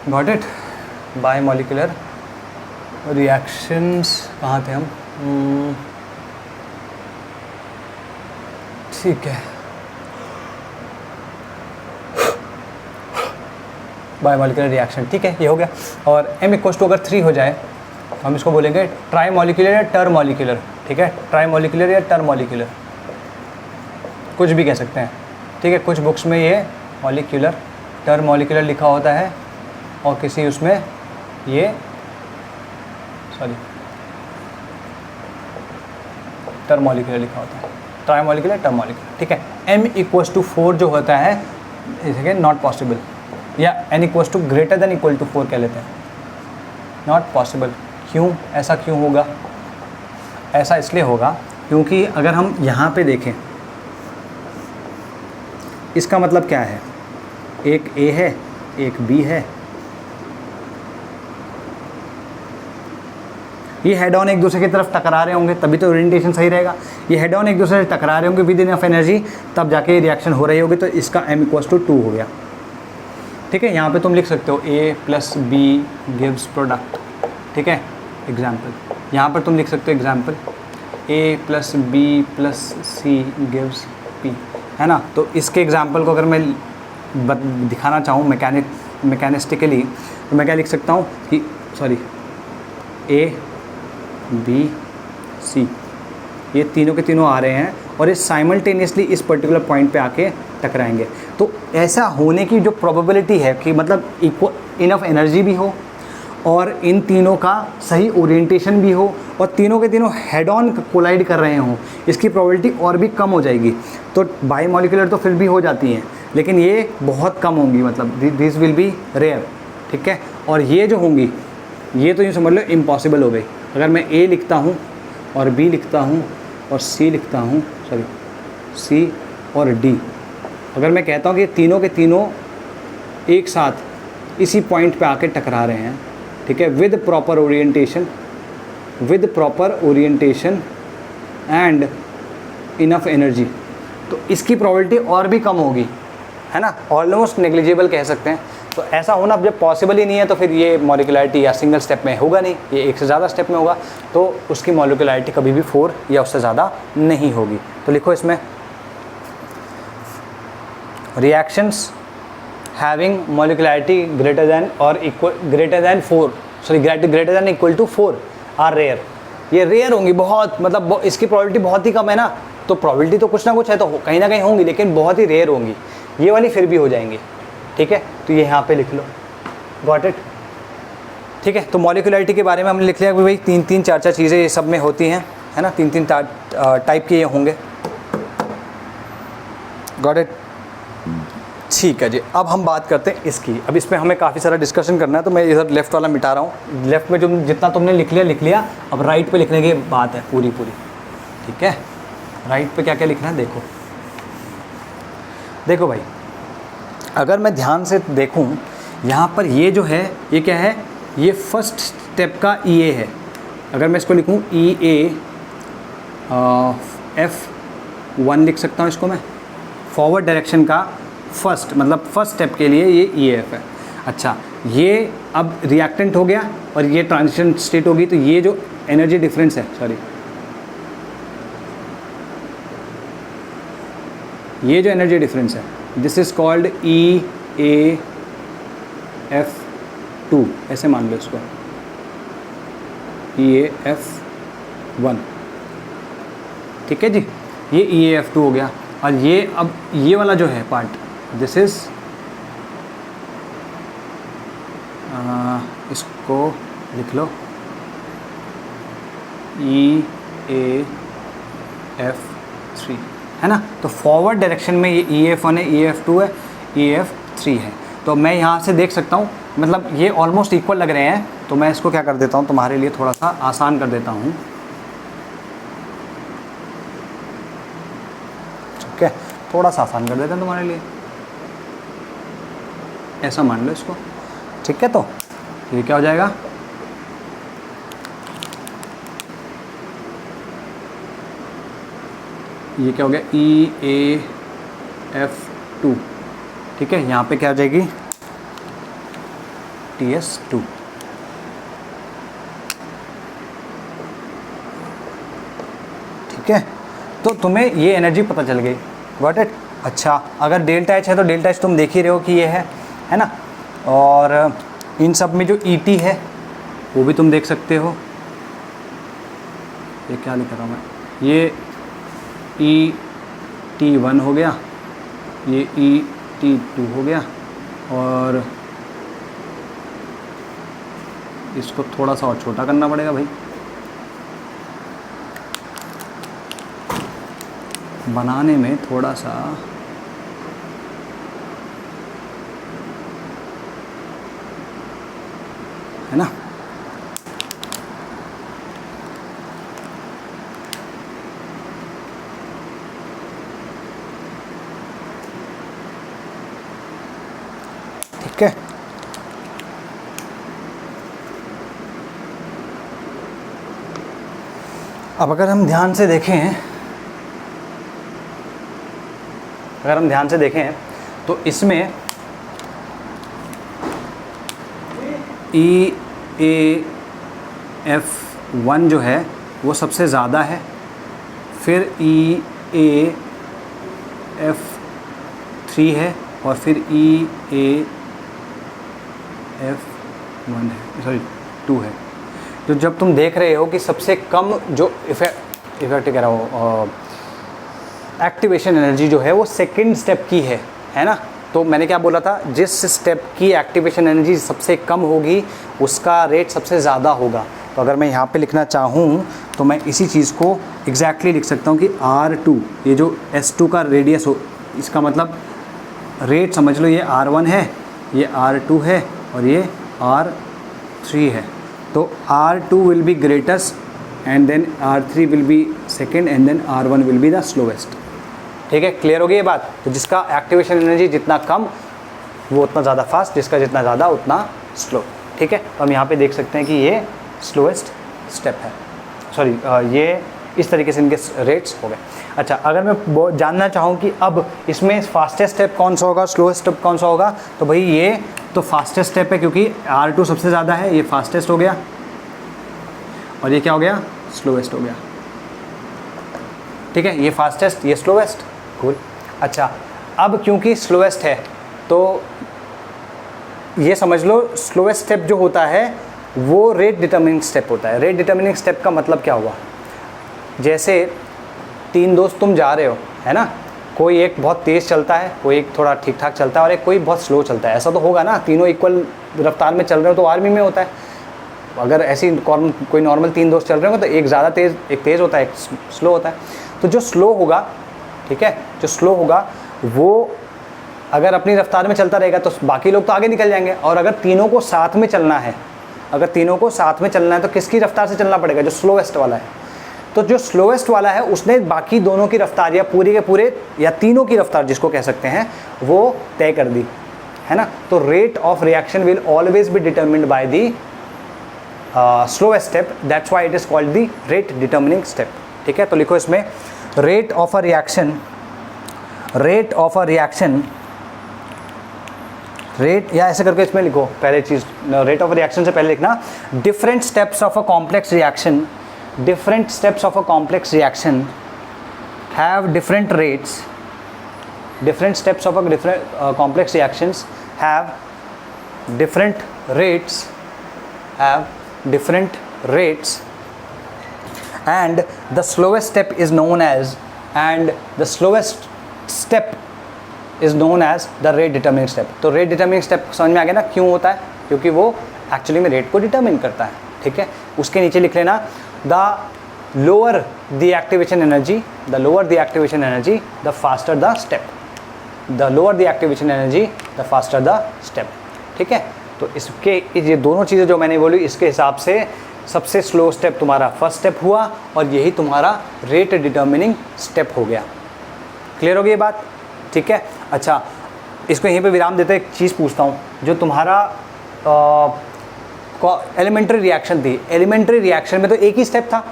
Got it. By molecular reactions कहाँ थे हम, ठीक है, बायोमॉलिक्यूलर रिएक्शन, ठीक है, ये हो गया। और m इक्वल्स टू अगर 3 हो जाए हम इसको बोलेंगे ट्राई मॉलिक्यूलर या टर मॉलिक्यूलर, ठीक है, ट्राई मॉलिक्यूलर या टर मॉलिक्यूलर, कुछ भी कह सकते हैं, ठीक है। कुछ बुक्स में ये मॉलिक्यूलर टर मॉलिक्यूलर लिखा होता है और किसी उसमें ये टर मॉलिक्यूलर लिखा होता है, ट्राई मॉलिक्यूलर टर मॉलिक्यूलर, ठीक है। m=4 जो होता है इसे नॉट पॉसिबल, या n greater than equal to 4 कह लेते हैं, नॉट पॉसिबल। क्यों, ऐसा क्यों होगा? ऐसा इसलिए होगा क्योंकि अगर हम यहाँ पे देखें, इसका मतलब क्या है, एक A है एक B है, ये हेड ऑन एक दूसरे की तरफ टकरा रहे होंगे तभी तो ओरिएंटेशन सही रहेगा। ये हेड ऑन एक दूसरे से टकरा रहे होंगे विद इनफ एनर्जी, तब जाके रिएक्शन हो रही होगी, तो इसका m=2 हो गया, ठीक है। यहाँ पे तुम लिख सकते हो A + B गिव्स प्रोडक्ट, ठीक है, एग्जाम्पल। यहाँ पर तुम लिख सकते हो example A + B + C gives P, है ना। तो इसके एग्जाम्पल को अगर मैं दिखाना चाहूँ मैकेनिस्टिकली, तो मैं क्या लिख सकता हूँ कि A B C ये तीनों के तीनों आ रहे हैं और ये साइमल्टेनियसली इस पर्टिकुलर पॉइंट पे आके टकराएंगे। तो ऐसा होने की जो प्रोबेबिलिटी है कि मतलब इनफ एनर्जी भी हो और इन तीनों का सही ओरिएंटेशन भी हो और तीनों के तीनों हेड ऑन कोलाइड कर रहे हों, इसकी प्रोबेबिलिटी और भी कम हो जाएगी। तो बाईमॉलिक्यूलर तो फिर भी हो जाती हैं, लेकिन ये बहुत कम होंगी, मतलब दिस विल बी रेयर, ठीक है। और ये जो होंगी ये तो यूँ समझ लो इम्पॉसिबल हो गई। अगर मैं A लिखता हूँ और B लिखता हूँ और C लिखता हूँ, C और D, अगर मैं कहता हूँ कि तीनों के तीनों एक साथ इसी पॉइंट पे आके टकरा रहे हैं, ठीक है, with proper orientation and enough energy, तो इसकी प्रोबेबिलिटी और भी कम होगी, है ना, ऑलमोस्ट नेग्लिजिबल कह सकते हैं। तो ऐसा होना जब पॉसिबल ही नहीं है तो फिर ये मॉलिक्यूलरिटी या सिंगल स्टेप में होगा नहीं, ये एक से ज़्यादा स्टेप में होगा, तो उसकी मॉलिक्यूलरिटी कभी भी 4 या उससे ज़्यादा नहीं होगी। तो लिखो इसमें reactions having molecularity greater than equal to 4 are rare. ये रेयर होंगी बहुत, मतलब इसकी प्रोबेबिलिटी बहुत ही कम है ना, तो प्रोबेबिलिटी तो कुछ ना कुछ है, तो कहीं ना कहीं होंगी, लेकिन बहुत ही रेयर होंगी। ये वाली फिर भी हो जाएंगी, ठीक है। तो ये यहाँ पे लिख लो, गॉट इट, ठीक है। तो मॉलिक्यूलरिटी के बारे में हमने लिख लिया कि भाई 3-3 4-4 चीज़ें ये सब में होती हैं, है ना, 3-3 टाइप के ये होंगे, गॉट इट, ठीक है जी। अब हम बात करते हैं इसकी। अब इसमें हमें काफ़ी सारा डिस्कशन करना है, तो मैं इधर लेफ़्ट वाला मिटा रहा हूँ। लेफ़्ट में जो जितना तुमने लिख लिया, अब राइट पे लिखने की बात है पूरी, ठीक है। राइट पे क्या क्या लिखना है देखो भाई, अगर मैं ध्यान से देखूं यहाँ पर ये जो है ये क्या है, ये फर्स्ट स्टेप का EA है। अगर मैं इसको लिखूं EA F1 लिख सकता हूँ इसको मैं, फॉरवर्ड डायरेक्शन का फर्स्ट, मतलब फर्स्ट स्टेप के लिए ये EAF है। अच्छा, ये अब रिएक्टेंट हो गया और ये ट्रांजिशन स्टेट होगी, तो ये जो एनर्जी डिफरेंस है, ये जो एनर्जी डिफरेंस है, दिस इज़ कॉल्ड EAF2, ऐसे मान लो इसको, EAF1, ठीक है जी। ये EAF2 हो गया। और ये अब ये वाला जो है पार्ट, दिस इज़, इसको लिख लो EAF3, है ना। तो फॉरवर्ड डायरेक्शन में ये EAF1 है, EAF2 है, EAF3 है। तो मैं यहाँ से देख सकता हूँ, मतलब ये ऑलमोस्ट इक्वल लग रहे हैं, तो मैं इसको क्या कर देता हूँ, तुम्हारे लिए थोड़ा सा आसान कर देता हूँ, ठीक है, थोड़ा सा आसान कर देते हैं तुम्हारे लिए, ऐसा मान लो इसको, ठीक है। तो ये क्या हो जाएगा, ये क्या हो गया, EAF2, ठीक है। यहाँ पे क्या आ जाएगी, TS2, ठीक है। तो तुम्हें ये एनर्जी पता चल गई, गॉट इट। अच्छा, अगर डेल्टा एच है तो डेल्टा एच तुम देख ही रहे हो कि ये है ना। और इन सब में जो ET है वो भी तुम देख सकते हो। ये क्या लिख रहा हूँ मैं, ये ET1 हो गया, ये ET2 हो गया, और इसको थोड़ा सा और छोटा करना पड़ेगा भाई, बनाने में थोड़ा सा है ना। ठीक है, अब अगर हम ध्यान से देखें तो इसमें EAF1 जो है वो सबसे ज़्यादा है, फिर EAF3 है, और फिर EAF1 है, सॉरी 2 है। तो जब तुम देख रहे हो कि सबसे कम जो इफेक्ट कह रहा हूँ एक्टिवेशन एनर्जी जो है वो सेकंड स्टेप की है ना। तो मैंने क्या बोला था, जिस स्टेप की एक्टिवेशन एनर्जी सबसे कम होगी उसका रेट सबसे ज़्यादा होगा। तो अगर मैं यहाँ पे लिखना चाहूँ तो मैं इसी चीज़ को एग्जैक्टली लिख सकता हूँ कि R2, ये जो S2 का रेडियस हो, इसका मतलब रेट समझ लो, ये R1 है, ये R2 है, और ये R3 है। तो R2 will be greatest, and then R3 will be second, and then R1 will be the slowest. ठीक है, क्लियर हो गई ये बात। तो जिसका एक्टिवेशन एनर्जी जितना कम वो उतना ज़्यादा फास्ट, जिसका जितना ज़्यादा उतना स्लो। ठीक है, तो हम यहाँ पे देख सकते हैं कि ये स्लोएस्ट स्टेप है, सॉरी ये इस तरीके से इनके रेट्स हो गए। अच्छा, अगर मैं जानना चाहूँ कि अब इसमें फास्टेस्ट स्टेप कौन सा होगा, स्लोएस्ट स्टेप कौन सा होगा, तो भाई ये तो फास्टेस्ट स्टेप है, क्योंकि R2 सबसे ज़्यादा है, ये फास्टेस्ट हो गया, और ये क्या हो गया, स्लोएस्ट हो गया। ठीक है, ये फास्टेस्ट, ये स्लोएस्ट, कूल। अच्छा, अब क्योंकि स्लोएस्ट है तो ये समझ लो स्लोएस्ट स्टेप जो होता है वो रेट डिटर्मिनिंग स्टेप होता है। रेट डिटर्मिनिंग स्टेप का मतलब क्या हुआ, जैसे 3 दोस्त तुम जा रहे हो, है ना, कोई एक बहुत तेज़ चलता है, कोई एक थोड़ा ठीक ठाक चलता है, और एक कोई बहुत स्लो चलता है। ऐसा तो होगा ना, तीनों इक्वल रफ्तार में चल रहे हो तो आर्मी में होता है। अगर ऐसी कोई नॉर्मल 3 दोस्त चल रहे हो तो एक ज़्यादा तेज़, एक तेज़ होता है, एक स्लो होता है। तो जो स्लो होगा, ठीक है, जो स्लो होगा वो अगर अपनी रफ्तार में चलता रहेगा तो बाकी लोग तो आगे निकल जाएंगे। और अगर तीनों को साथ में चलना है, तो किसकी रफ्तार से चलना पड़ेगा, जो स्लोएस्ट वाला है। तो जो स्लोएस्ट वाला है उसने बाकी दोनों की रफ्तार या पूरी के पूरे या तीनों की रफ्तार जिसको कह सकते हैं वो तय कर दी, है ना। तो rate of reaction will always be determined by the slowest step, that's why it is called the rate determining step. ठीक है, तो लिखो इसमें rate of a reaction, rate या ऐसे करके इसमें लिखो, पहले चीज़ रेट ऑफ रिएक्शन से पहले लिखना different steps of a complex reaction, different steps of a complex reaction have different rates, different steps of a different complex reactions have different rates, and the slowest step is known as the rate determining step। तो rate determining step समझ में आ गया ना, क्यों होता है, क्योंकि वो एक्चुअली में रेट को डिटरमिन करता है। ठीक है, उसके नीचे लिख लेना the lower the activation energy, the faster the step, the lower the activation energy, the faster the step। ठीक है, तो इसके ये दोनों चीज़ें जो मैंने बोली इसके हिसाब से सबसे स्लो स्टेप तुम्हारा फर्स्ट स्टेप हुआ, और यही तुम्हारा रेट डिटर्मिनिंग स्टेप हो गया। क्लियर हो गई ये बात। ठीक है, अच्छा इसको यहीं पे विराम देते एक चीज़ पूछता हूँ, जो तुम्हारा एलिमेंट्री रिएक्शन थी, एलिमेंट्री रिएक्शन में तो एक ही स्टेप था,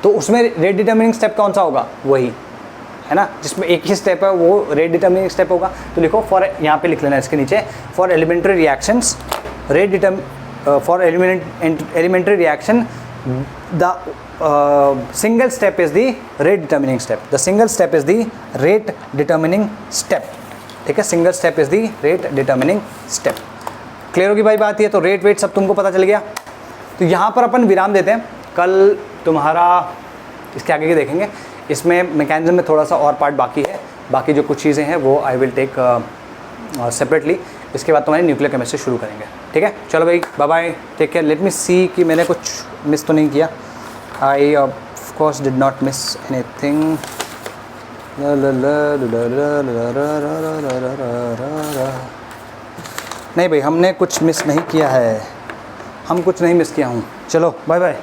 तो उसमें रेट डिटर्मिनिंग स्टेप कौन सा होगा, वही है ना, जिसमें एक ही स्टेप है वो रेट डिटर्मिनिंग स्टेप होगा। तो लिखो फॉर, यहाँ पे लिख लेना इसके नीचे, for elementary reactions for elementary reaction the single step is the rate determining step, the single step is the rate determining step. ठीक है, single step is the rate determining step. Clear होगी भाई बात, ये तो रेट वेट सब तुमको पता चल गया। तो यहाँ पर अपन विराम देते हैं। कल तुम्हारा इसके आगे के देखेंगे। इसमें मैकेनिज्म में थोड़ा सा और पार्ट बाकी है, बाकी जो कुछ चीज़ें हैं वो आई विल टेक सेपरेटली। इसके बाद तुम्हारी न्यूक्लियर केमिस्ट्री शुरू करेंगे, ठीक है। चलो भाई, bye bye, take care. Let me see कि मैंने कुछ मिस तो नहीं किया। I of course did not miss anything. नहीं भाई, हमने कुछ मिस नहीं किया है, हम कुछ नहीं मिस किया हूँ। चलो बाय बाय।